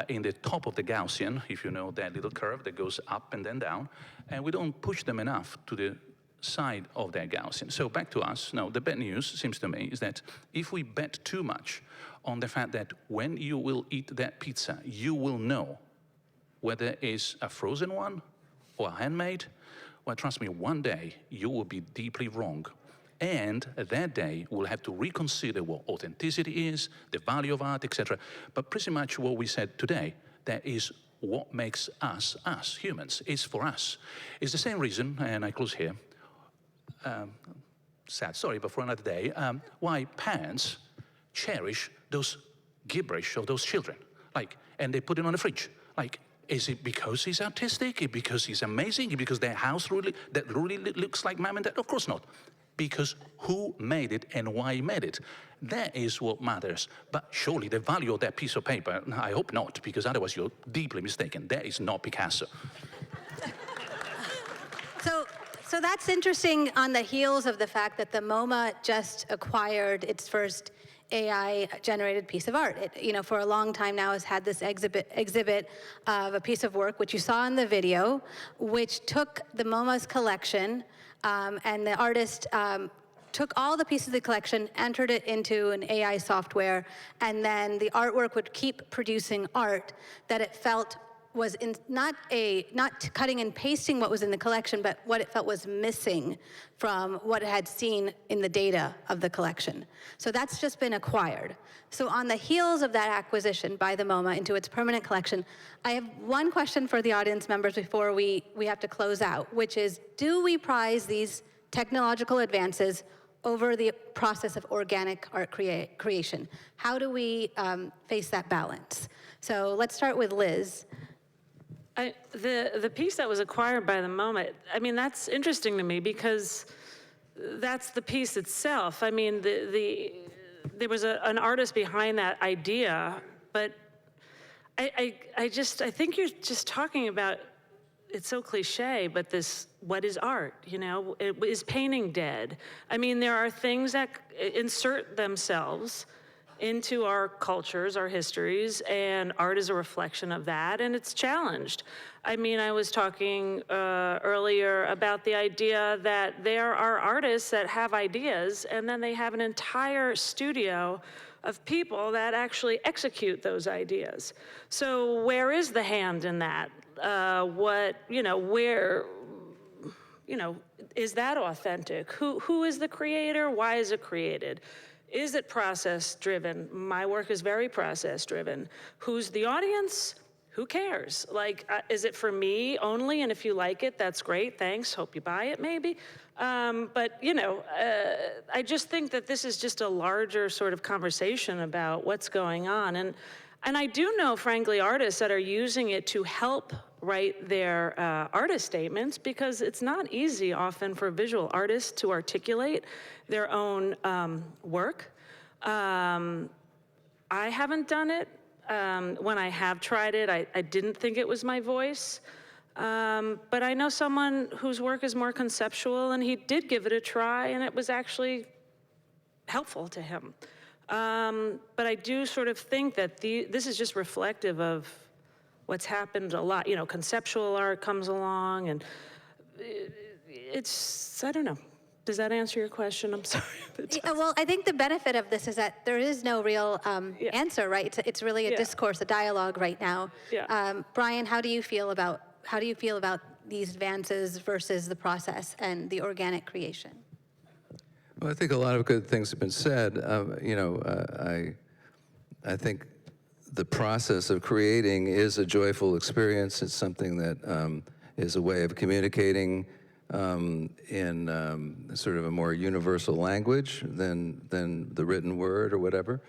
in the top of the Gaussian, if you know that little curve that goes up and then down, and we don't push them enough to the side of that Gaussian. So back to us. Now, the bad news, seems to me, is that if we bet too much on the fact that when you will eat that pizza, you will know whether it's a frozen one or a handmade, well, trust me, one day you will be deeply wrong. And that day, we'll have to reconsider what authenticity is, the value of art, etc. But pretty much what we said today, that is what makes us, humans, is for us. It's the same reason, and I close here, sad, sorry, but for another day, why parents cherish those gibberish of those children, and they put it on the fridge. Is it because he's artistic? Is it because he's amazing? Is it because their house really looks like mom and dad? Of course not. Because who made it and why he made it. That is what matters. But surely the value of that piece of paper, I hope not, because otherwise you're deeply mistaken. That is not Picasso. So that's interesting on the heels of the fact that the MoMA just acquired its first AI-generated piece of art. It, for a long time now has had this exhibit of a piece of work, which you saw in the video, which took the MoMA's collection, and the artist took all the pieces of the collection, entered it into an AI software, and then the artwork would keep producing art that it felt was not cutting and pasting what was in the collection, but what it felt was missing from what it had seen in the data of the collection. So that's just been acquired. So on the heels of that acquisition by the MoMA into its permanent collection, I have one question for the audience members before we have to close out, which is, do we prize these technological advances over the process of organic art creation? How do we face that balance? So let's start with Liz. The piece that was acquired by the MoMA, that's interesting to me because that's the piece itself. There was an artist behind that idea, but I think you're just talking about, it's so cliche, but what is art, Is painting dead? There are things that insert themselves into our cultures, our histories, and art is a reflection of that, and it's challenged. I was talking earlier about the idea that there are artists that have ideas, and then they have an entire studio of people that actually execute those ideas. So where is the hand in that? Is that authentic? Who is the creator? Why is it created? Is it process-driven? My work is very process-driven. Who's the audience? Who cares? Is it for me only? And if you like it, that's great. Thanks. Hope you buy it, maybe. I just think that this is just a larger sort of conversation about what's going on. And I do know, frankly, artists that are using it to help write their artist statements, because it's not easy often for visual artists to articulate their own work. I haven't done it. When I have tried it, I didn't think it was my voice. But I know someone whose work is more conceptual, and he did give it a try, and it was actually helpful to him. But I do sort of think that this is just reflective of what's happened a lot. Conceptual art comes along, and I don't know. Does that answer your question? I'm sorry. Well, I think the benefit of this is that there is no real answer, right? It's really a discourse, a dialogue right now. Yeah. Brian, how do you feel about these advances versus the process and the organic creation? Well, I think a lot of good things have been said. I think the process of creating is a joyful experience. It's something that is a way of communicating in sort of a more universal language than the written word or whatever.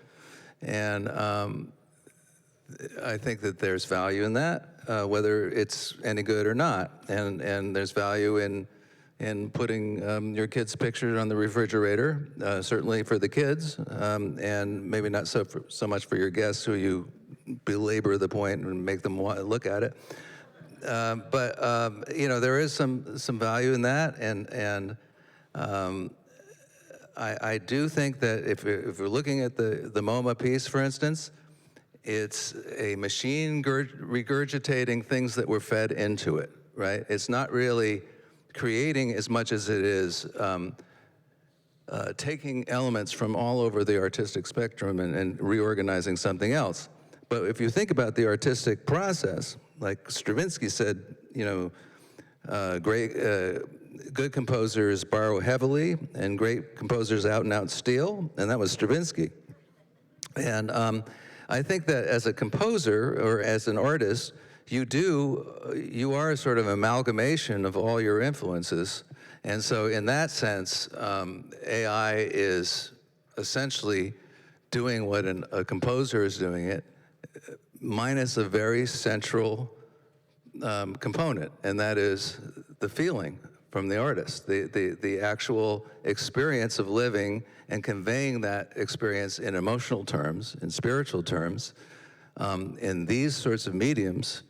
And I think that there's value in that, whether it's any good or not. And there's value in putting your kid's picture on the refrigerator, certainly for the kids, and maybe not so much for your guests, who you belabor the point and make them want to look at it. But there is some value in that, and I do think that if we're looking at the MoMA piece, for instance, it's a machine regurgitating things that were fed into it, right? It's not really creating as much as it is taking elements from all over the artistic spectrum and reorganizing something else. But if you think about the artistic process, like Stravinsky said, good composers borrow heavily, and great composers out and out steal, and that was Stravinsky. And I think that as a composer or as an artist, you are sort of an amalgamation of all your influences. And so in that sense, AI is essentially doing what a composer is doing it, minus a very central component, and that is the feeling from the artist, the actual experience of living and conveying that experience in emotional terms, in spiritual terms. In these sorts of mediums,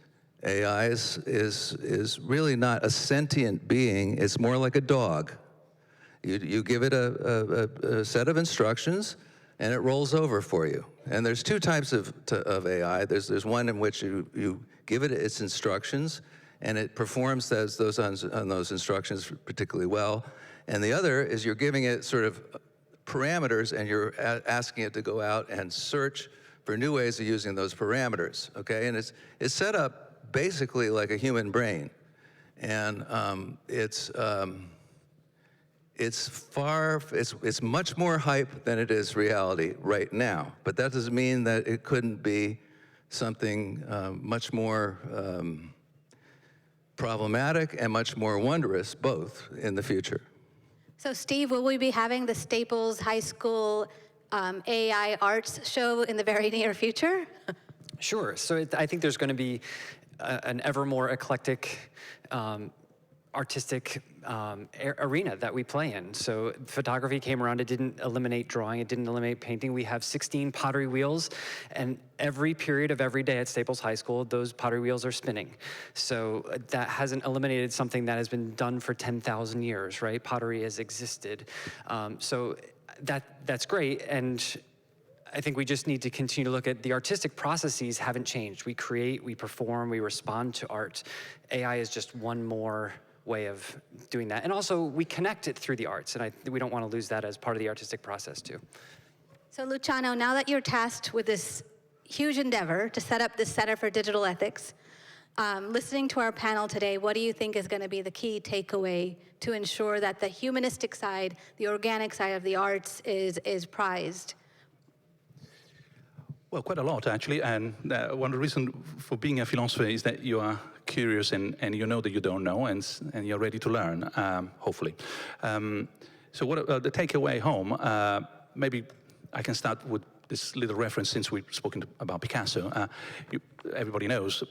AI is really not a sentient being. It's more like a dog. You give it a set of instructions, and it rolls over for you. And there's two types of AI. There's one in which you give it its instructions, and it performs on those instructions particularly well. And the other is you're giving it sort of parameters, and you're asking it to go out and search for new ways of using those parameters, okay? And it's set up basically like a human brain. And it's much more hype than it is reality right now. But that doesn't mean that it couldn't be something much more problematic and much more wondrous, both, in the future. So Steve, will we be having the Staples High School AI Arts show in the very near future? Sure. So I think there's going to be an ever more eclectic artistic arena that we play in. So photography came around, it didn't eliminate drawing, it didn't eliminate painting. We have 16 pottery wheels, and every period of every day at Staples High School, those pottery wheels are spinning. So that hasn't eliminated something that has been done for 10,000 years, right? Pottery has existed. So that's great, and I think we just need to continue to look at the artistic processes haven't changed. We create, we perform, we respond to art. AI is just one more way of doing that. And also, we connect it through the arts, and we don't want to lose that as part of the artistic process, too. So Luciano, now that you're tasked with this huge endeavor to set up this Center for Digital Ethics, listening to our panel today, what do you think is going to be the key takeaway to ensure that the humanistic side, the organic side of the arts is prized? Well, quite a lot, actually, and one of the reasons for being a philosopher is that you are curious and you know that you don't know, and you're ready to learn, hopefully. So what the takeaway home, maybe I can start with this little reference since we've spoken about Picasso. Everybody knows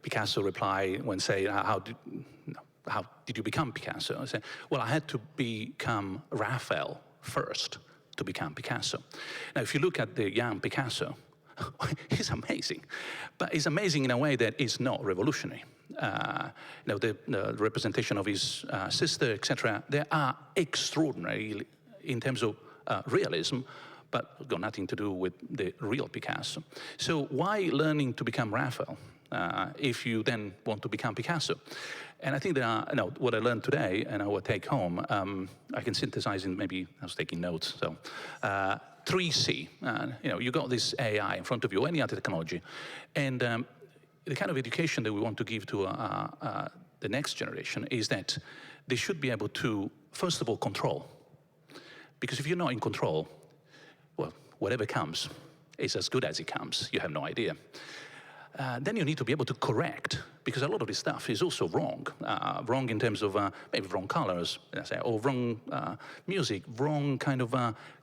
Picasso replied when saying, how did you become Picasso? I said, well, I had to become Raphael first to become Picasso. Now, if you look at the young Picasso, he's amazing, but he's amazing in a way that is not revolutionary. The representation of his sister, etc., they are extraordinary in terms of realism, but got nothing to do with the real Picasso. So why learning to become Raphael if you then want to become Picasso? And I think there are, what I learned today and I will take home, I can synthesize in maybe, I was taking notes, so 3C. You got this AI in front of you, any other technology, and the kind of education that we want to give to the next generation is that they should be able to, first of all, control. Because if you're not in control, well, whatever comes is as good as it comes. You have no idea. Then you need to be able to correct, because a lot of this stuff is also wrong. Wrong in terms of maybe wrong colors, or wrong music, wrong kind of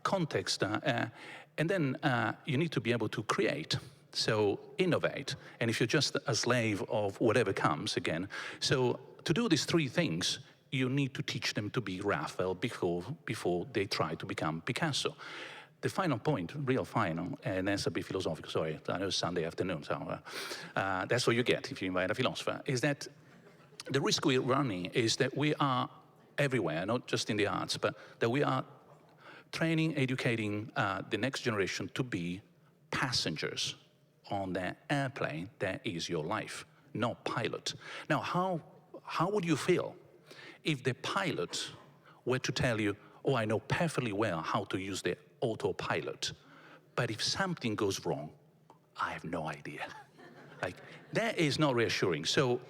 context. And then you need to be able to create, so innovate. And if you're just a slave of whatever comes, again. So to do these three things, you need to teach them to be Raphael before they try to become Picasso. The final point, real final, and that's a bit philosophical, sorry, I know it's Sunday afternoon, so that's what you get if you invite a philosopher, is that the risk we're running is that we are everywhere, not just in the arts, but that we are training, educating the next generation to be passengers on that airplane that is your life, not pilot. Now, how would you feel if the pilot were to tell you, oh, I know perfectly well how to use the autopilot, but if something goes wrong, I have no idea. Like, that is not reassuring. So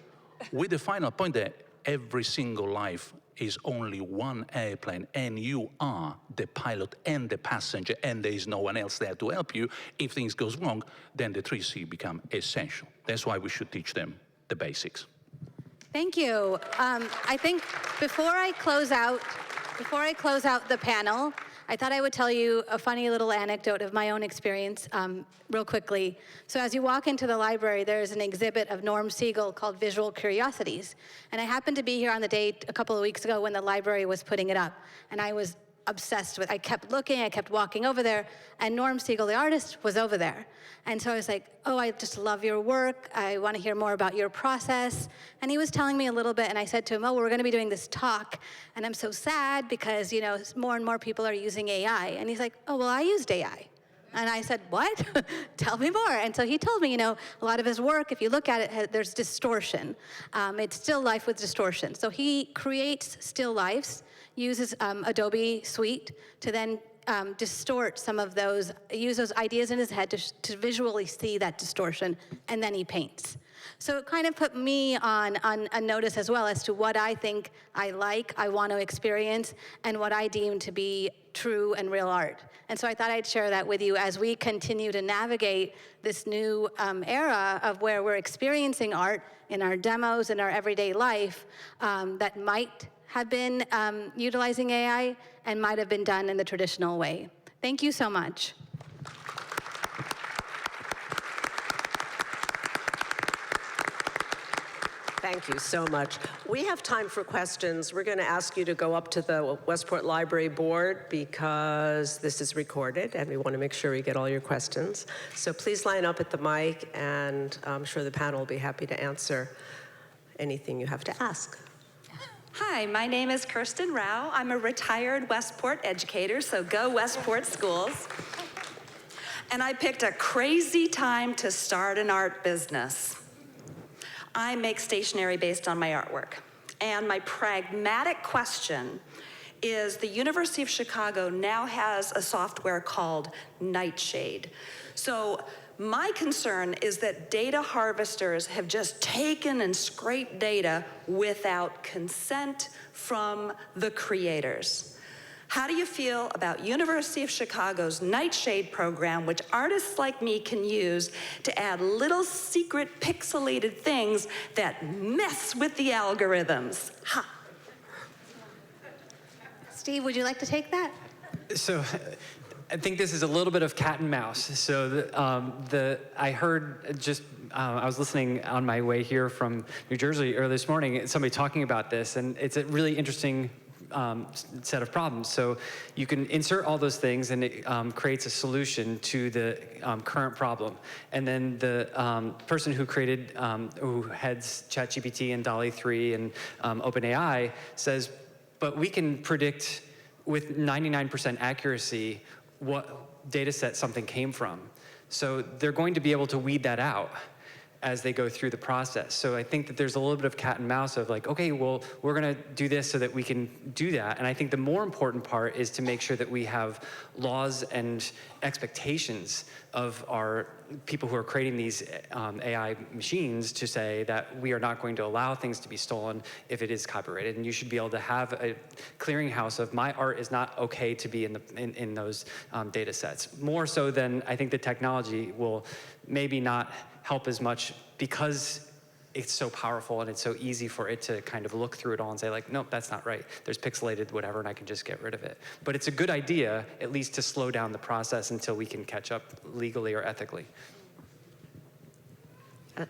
with the final point that every single life is only one airplane, and you are the pilot and the passenger, and there is no one else there to help you. If things goes wrong, then the 3C become essential. That's why we should teach them the basics. Thank you. I think before I close out the panel, I thought I would tell you a funny little anecdote of my own experience real quickly. So as you walk into the library, there's an exhibit of Norm Siegel called Visual Curiosities. And I happened to be here on the day a couple of weeks ago when the library was putting it up. And I was obsessed with, I kept looking, I kept walking over there, and Norm Siegel, the artist, was over there. And so I was like, oh, I just love your work. I want to hear more about your process. And he was telling me a little bit, and I said to him, oh, we're going to be doing this talk, and I'm so sad because, you know, more and more people are using AI. And he's like, oh, well, I used AI. And I said, what? Tell me more. And so he told me, you know, a lot of his work, if you look at it, there's distortion. It's still life with distortion. So he creates still lifes, uses Adobe Suite to then distort some of those, use those ideas in his head to visually see that distortion, and then he paints. So it kind of put me on a notice as well as to what I think I like, I want to experience, and what I deem to be true and real art. And so I thought I'd share that with you as we continue to navigate this new era of where we're experiencing art in our demos, in our everyday life, that might have been utilizing AI and might have been done in the traditional way. Thank you so much. Thank you so much. We have time for questions. We're going to ask you to go up to the Westport Library Board because this is recorded and we want to make sure we get all your questions. So please line up at the mic, and I'm sure the panel will be happy to answer anything you have to ask. Hi, my name is Kirsten Rao. I'm a retired Westport educator, so go Westport Schools. And I picked a crazy time to start an art business. I make stationery based on my artwork. And my pragmatic question is, the University of Chicago now has a software called Nightshade. So my concern is that data harvesters have just taken and scraped data without consent from the creators. How do you feel about University of Chicago's Nightshade program, which artists like me can use to add little secret pixelated things that mess with the algorithms? Ha! Steve, would you like to take that? So I think this is a little bit of cat and mouse. So I heard just, I was listening on my way here from New Jersey early this morning, somebody talking about this, and it's a really interesting set of problems. So you can insert all those things, and it creates a solution to the current problem. And then the person who created, who heads ChatGPT and DALL-E 3 and OpenAI says, but we can predict with 99% accuracy what data set something came from. So they're going to be able to weed that out as they go through the process. So I think that there's a little bit of cat and mouse of like, okay, well, we're gonna do this so that we can do that. And I think the more important part is to make sure that we have laws and expectations of our people who are creating these AI machines to say that we are not going to allow things to be stolen if it is copyrighted. And you should be able to have a clearinghouse of my art is not okay to be in those data sets. More so than I think the technology will maybe not help as much because it's so powerful and it's so easy for it to kind of look through it all and say like, nope, that's not right. There's pixelated whatever and I can just get rid of it. But it's a good idea, at least to slow down the process until we can catch up legally or ethically. I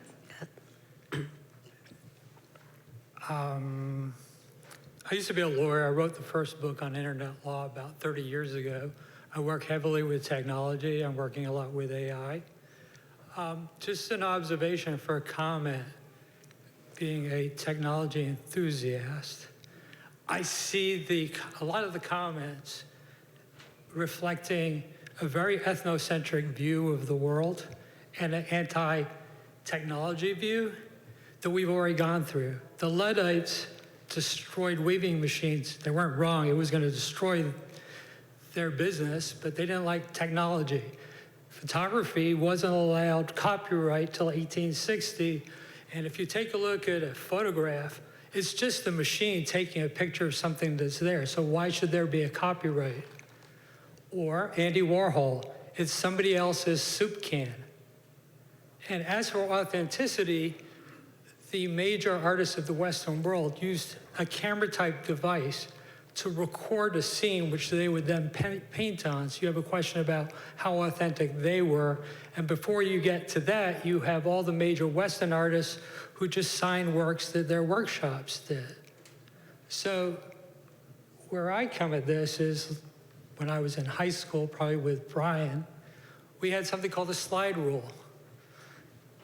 used to be a lawyer. I wrote the first book on internet law about 30 years ago. I work heavily with technology. I'm working a lot with AI. Just an observation for a comment, being a technology enthusiast, I see a lot of the comments reflecting a very ethnocentric view of the world and an anti-technology view that we've already gone through. The Luddites destroyed weaving machines. They weren't wrong. It was going to destroy their business, but they didn't like technology. Photography wasn't allowed copyright till 1860, and if you take a look at a photograph, It's just the machine taking a picture of something that's there. So why should there be a copyright? Or Andy Warhol, it's somebody else's soup can. And as for authenticity, the major artists of the Western world used a camera-type device to record a scene which they would then paint on. So you have a question about how authentic they were. And before you get to that, you have all the major Western artists who just signed works that their workshops did. So where I come at this is, when I was in high school, probably with Brian, we had something called the slide rule.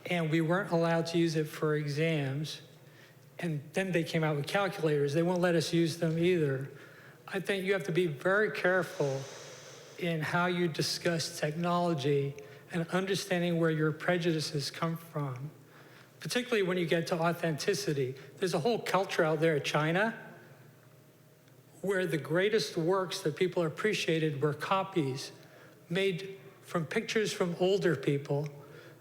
And we weren't allowed to use it for exams. And then they came out with calculators. They won't let us use them either. I think you have to be very careful in how you discuss technology and understanding where your prejudices come from, particularly when you get to authenticity. There's a whole culture out there in China where the greatest works that people appreciated were copies made from pictures from older people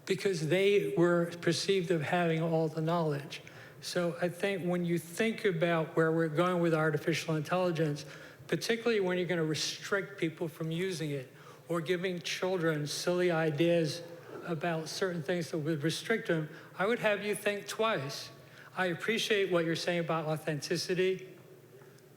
because they were perceived of having all the knowledge. So I think when you think about where we're going with artificial intelligence, particularly when you're going to restrict people from using it or giving children silly ideas about certain things that would restrict them, I would have you think twice. I appreciate what you're saying about authenticity,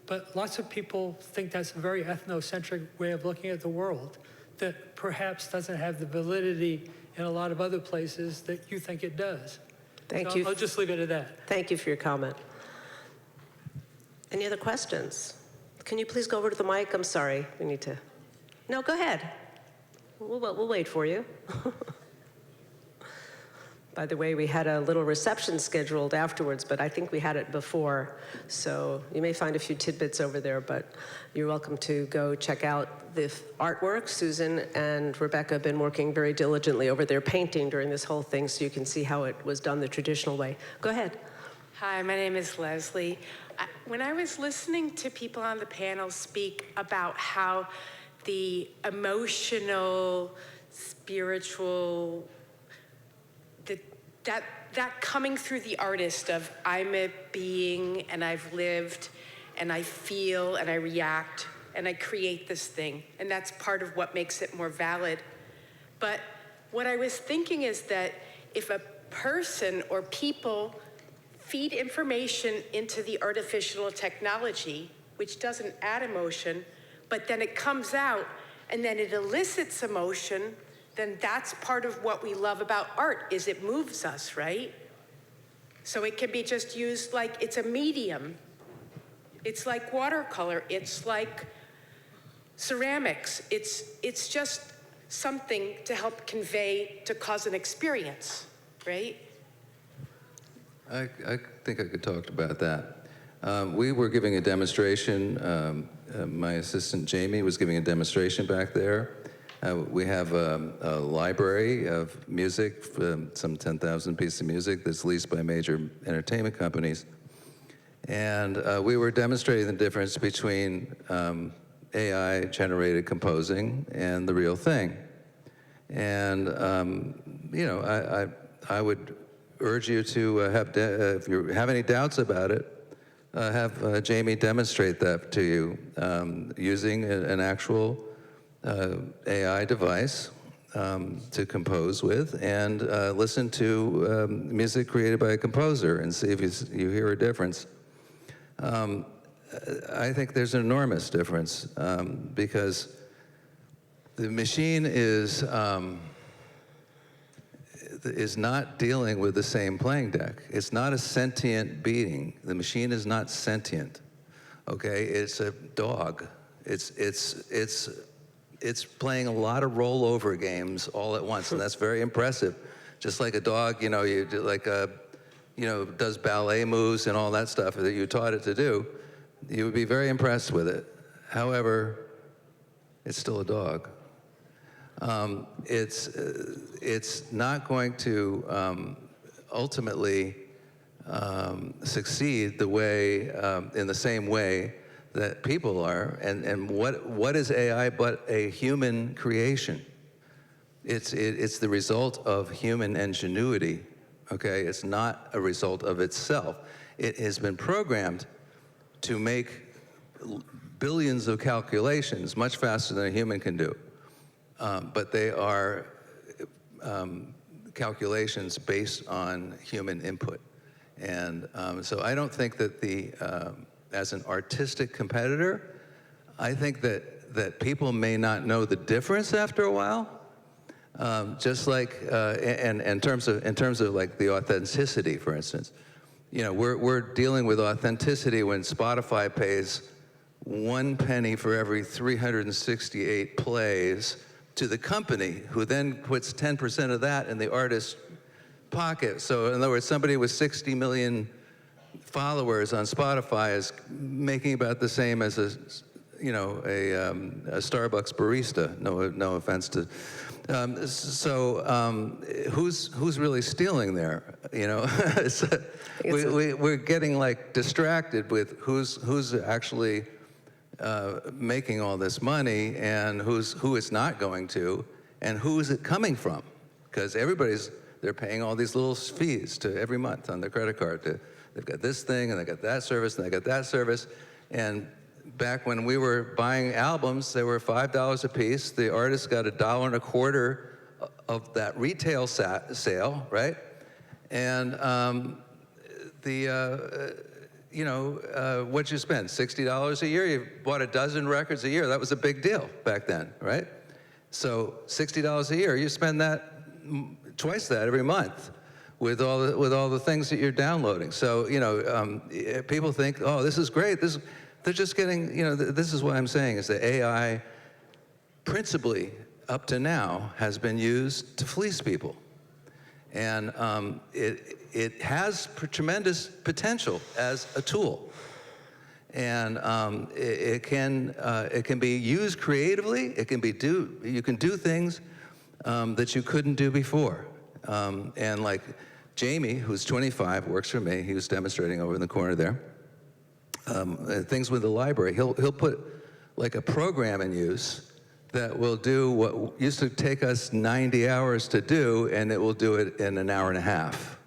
but lots of people think that's a very ethnocentric way of looking at the world that perhaps doesn't have the validity in a lot of other places that you think it does. Thank So you. I'll just leave it at that. Thank you for your comment. Any other questions? Can you please go over to the mic? I'm sorry, we need to. No, go ahead. We'll wait for you. By the way, we had a little reception scheduled afterwards, but I think we had it before. So you may find a few tidbits over there, but you're welcome to go check out the artwork. Susan and Rebecca have been working very diligently over their painting during this whole thing, so you can see how it was done the traditional way. Go ahead. Hi, my name is Leslie. When I was listening to people on the panel speak about how the emotional, spiritual, that coming through the artist of I'm a being and I've lived and I feel and I react and I create this thing, and that's part of what makes it more valid. But what I was thinking is that if a person or people feed information into the artificial technology, which doesn't add emotion, but then it comes out and then it elicits emotion, then that's part of what we love about art, is it moves us, right? So it can be just used like it's a medium. It's like watercolor, it's like ceramics. It's just something to help convey, to cause an experience, right? I think I could talk about that. We were giving a demonstration. My assistant Jamie was giving a demonstration back there. We have a library of music, some 10,000 pieces of music that's leased by major entertainment companies. And we were demonstrating the difference between AI-generated composing and the real thing. And, you know, I would urge you to if you have any doubts about it, have Jamie demonstrate that to you using an actual AI device to compose with, and listen to music created by a composer and see if you hear a difference. I think there's an enormous difference because the machine is not dealing with the same playing deck. It's not a sentient being. The machine is not sentient. Okay, it's a dog. It's playing a lot of rollover games all at once, and that's very impressive. Just like a dog, you know, does ballet moves and all that stuff that you taught it to do, you would be very impressed with it. However, it's still a dog. It's not going to ultimately succeed the way, in the same way that people are. And what is AI but a human creation? It's the result of human ingenuity. Okay, it's not a result of itself. it has been programmed to make billions of calculations much faster than a human can do. But they are calculations based on human input. And so I don't think that as an artistic competitor, I think that people may not know the difference after a while. Just like, and in terms of like the authenticity, for instance, you know, we're dealing with authenticity when Spotify pays 1 penny for every 368 plays to the company, who then puts 10% of that in the artist's pocket. So in other words, somebody with 60 million followers on Spotify is making about the same as a Starbucks barista. No offense to. Who's really stealing there? You know, we're getting like distracted with who's actually making all this money and who it's not going to, and who is it coming from? Because they're paying all these little fees to every month on their credit card. They've got this thing and they got that service and they got that service. And back when we were buying albums, they were $5 a piece. The artist got $1.25 of that retail sale, right? And what'd you spend? $60 a year? You bought a dozen records a year. That was a big deal back then, right? So $60 a year, you spend that twice that every month with all the things that you're downloading. So people think, oh, this is great. They're just getting, this is what I'm saying, is that AI principally up to now has been used to fleece people. And it has tremendous potential as a tool. And it can be used creatively. You can do things that you couldn't do before. And like Jamie, who's 25, works for me. He was demonstrating over in the corner there. Things with the library. He'll put like a program in use that will do what used to take us 90 hours to do, and it will do it in an hour and a half.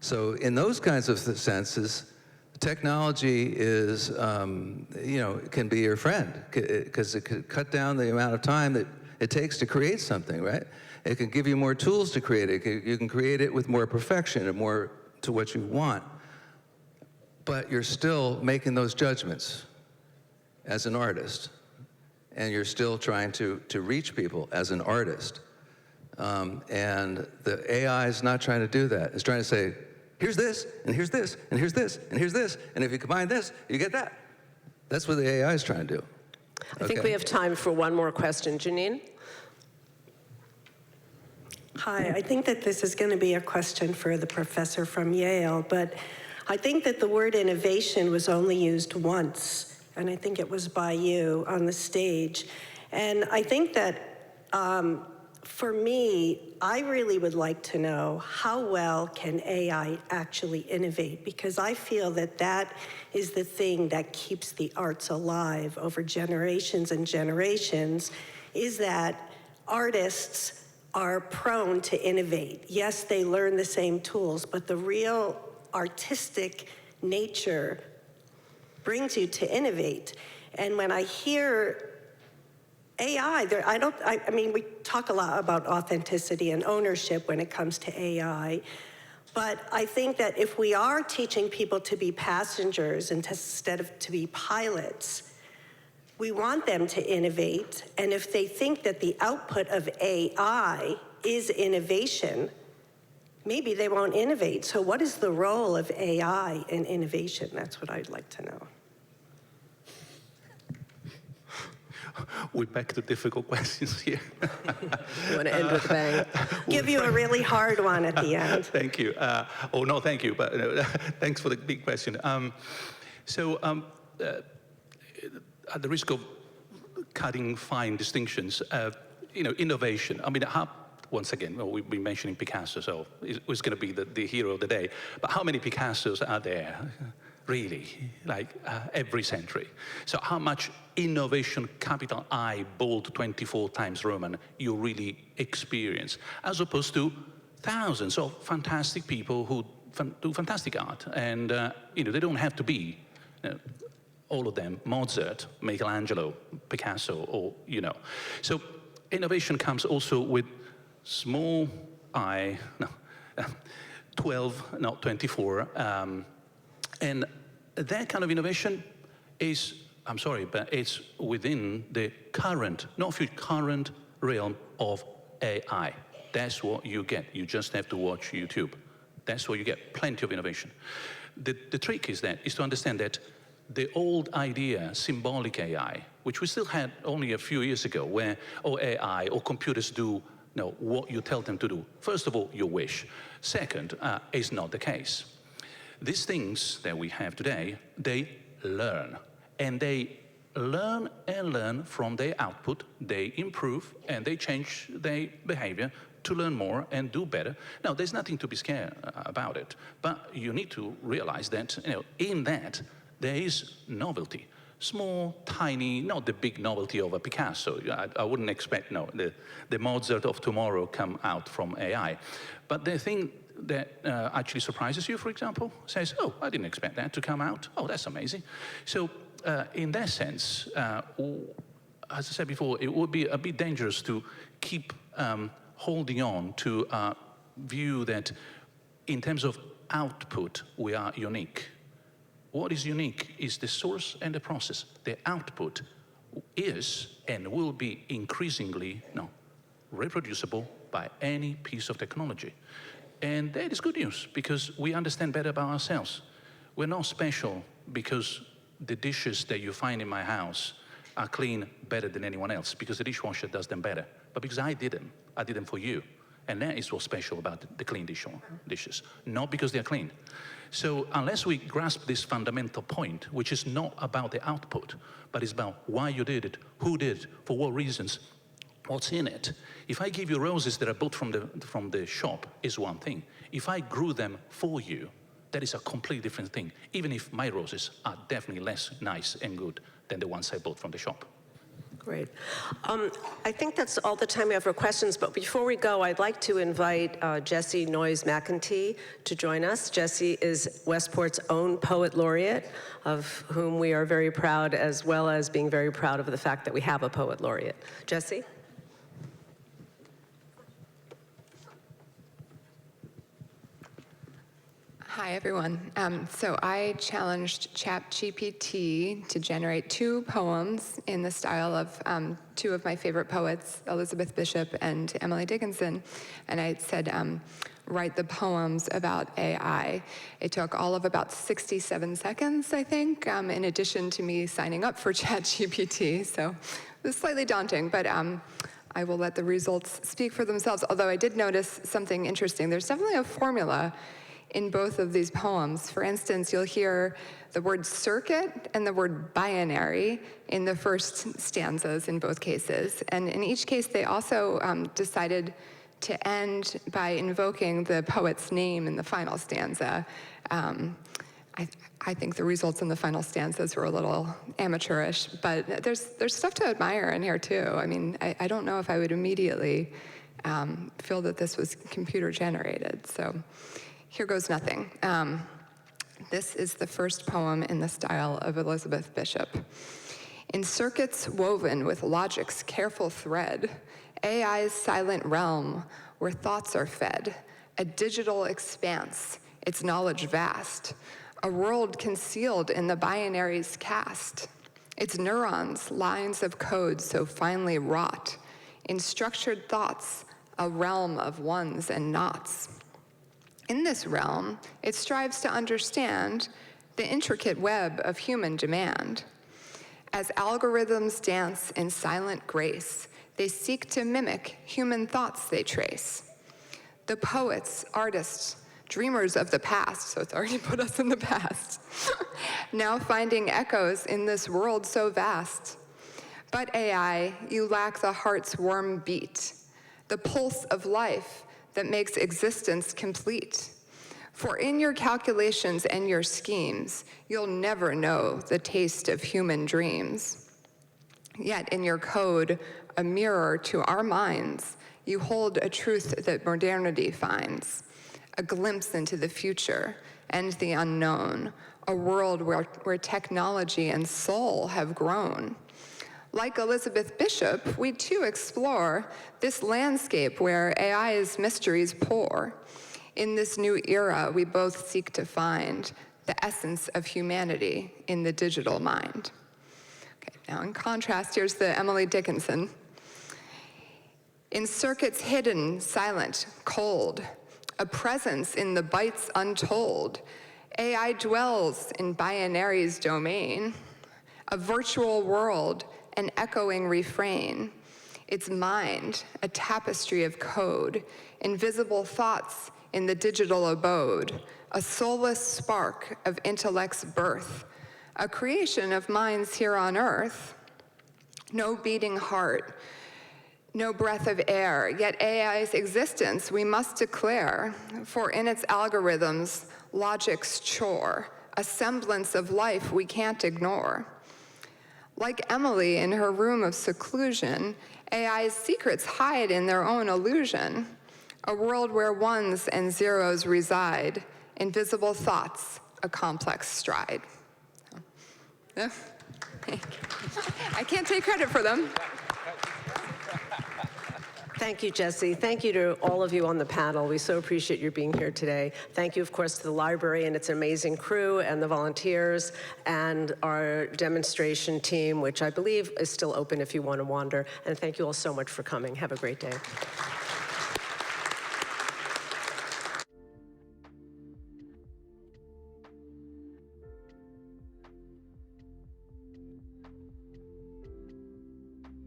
So in those kinds of senses, technology is, can be your friend, because it could cut down the amount of time that it takes to create something, right? It can give you more tools to create it. You can create it with more perfection and more to what you want. But you're still making those judgments as an artist. And you're still trying to reach people as an artist. And the AI is not trying to do that. It's trying to say, here's this, and here's this, and here's this, and here's this, and if you combine this, you get that. That's what the AI is trying to do. I think we have time for one more question. Janine? Hi, I think that this is going to be a question for the professor from Yale, but I think that the word innovation was only used once, and I think it was by you on the stage. And I think that for me, I really would like to know how well can AI actually innovate, because I feel that that is the thing that keeps the arts alive over generations and generations, is that artists are prone to innovate. Yes, they learn the same tools, but the real artistic nature brings you to innovate. And when I hear AI, I mean, we talk a lot about authenticity and ownership when it comes to AI, but I think that if we are teaching people to be passengers instead of to be pilots, we want them to innovate, and if they think that the output of AI is innovation, maybe they won't innovate. So what is the role of AI in innovation? That's what I'd like to know. We're back to difficult questions here. You want to end with a bang? Give you a really hard one at the end. Thank you. No, thank you, but thanks for the big question. At the risk of cutting fine distinctions, innovation. I mean, once again, we've been mentioning Picasso, so it was going to be the hero of the day. But how many Picassos are there, really, every century? So how much innovation, capital I, bold 24 times Roman, you really experience, as opposed to thousands of fantastic people who do fantastic art, and they don't have to be all of them Mozart, Michelangelo, Picasso, or So innovation comes also with small I, 12, not 24, and that kind of innovation is, I'm sorry, but it's within the current, not future, current realm of AI. That's what you get. You just have to watch YouTube. That's what you get, plenty of innovation. The trick is to understand that the old idea, symbolic AI, which we still had only a few years ago, where AI or computers do what you tell them to do. First of all, you wish. Second, is not the case. These things that we have today, they learn. And they learn and learn from their output. They improve and they change their behavior to learn more and do better. Now, there's nothing to be scared about it. But you need to realize that, in that, there is novelty. Small, tiny, not the big novelty of a Picasso. I wouldn't expect, the Mozart of tomorrow come out from AI. But the thing that actually surprises you, for example, says, oh, I didn't expect that to come out. Oh, that's amazing. So in that sense, as I said before, it would be a bit dangerous to keep holding on to a view that in terms of output, we are unique. What is unique is the source and the process. The output is and will be increasingly reproducible by any piece of technology. And that is good news, because we understand better about ourselves. We're not special because the dishes that you find in my house are clean better than anyone else, because the dishwasher does them better, but because I did them for you. And that is what's special about the clean dishes, not because they're clean. So unless we grasp this fundamental point, which is not about the output, but is about why you did it, who did it, for what reasons, what's in it. If I give you roses that are bought from the shop, is one thing. If I grew them for you, that is a completely different thing, even if my roses are definitely less nice and good than the ones I bought from the shop. Great. I think that's all the time we have for questions, but before we go, I'd like to invite Jessie Noyes-McEntee to join us. Jessie is Westport's own poet laureate, of whom we are very proud, as well as being very proud of the fact that we have a poet laureate. Jessie? Hi, everyone. So I challenged ChatGPT to generate 2 poems in the style of 2 of my favorite poets, Elizabeth Bishop and Emily Dickinson. And I said, write the poems about AI. It took all of about 67 seconds, I think, in addition to me signing up for ChatGPT. So it was slightly daunting, but I will let the results speak for themselves. Although I did notice something interesting. There's definitely a formula in both of these poems. For instance, you'll hear the word circuit and the word binary in the first stanzas in both cases. And in each case, they also decided to end by invoking the poet's name in the final stanza. I think the results in the final stanzas were a little amateurish, but there's stuff to admire in here too. I mean, I don't know if I would immediately feel that this was computer generated. So here goes nothing. This is the first poem in the style of Elizabeth Bishop. In circuits woven with logic's careful thread, AI's silent realm where thoughts are fed, a digital expanse, its knowledge vast, a world concealed in the binary's cast, its neurons lines of code so finely wrought, in structured thoughts, a realm of ones and noughts. In this realm, it strives to understand the intricate web of human demand. As algorithms dance in silent grace, they seek to mimic human thoughts they trace. The poets, artists, dreamers of the past, so it's already put us in the past, now finding echoes in this world so vast. But AI, you lack the heart's warm beat, the pulse of life that makes existence complete. For in your calculations and your schemes, you'll never know the taste of human dreams. Yet in your code, a mirror to our minds, you hold a truth that modernity finds, a glimpse into the future and the unknown, a world where technology and soul have grown. Like Elizabeth Bishop, we too explore this landscape where AI's mysteries pour. In this new era, we both seek to find the essence of humanity in the digital mind. Okay, now in contrast, here's the Emily Dickinson. In circuits hidden, silent, cold, a presence in the bytes untold, AI dwells in binary's domain, a virtual world, an echoing refrain, its mind, a tapestry of code, invisible thoughts in the digital abode, a soulless spark of intellect's birth, a creation of minds here on earth. No beating heart, no breath of air, yet AI's existence we must declare, for in its algorithms, logic's chore, a semblance of life we can't ignore. Like Emily in her room of seclusion, AI's secrets hide in their own illusion, a world where ones and zeros reside, invisible thoughts, a complex stride. Yeah. I can't take credit for them. Thank you, Jesse. Thank you to all of you on the panel. We so appreciate you being here today. Thank you, of course, to the library and its amazing crew and the volunteers and our demonstration team, which I believe is still open if you want to wander. And thank you all so much for coming. Have a great day.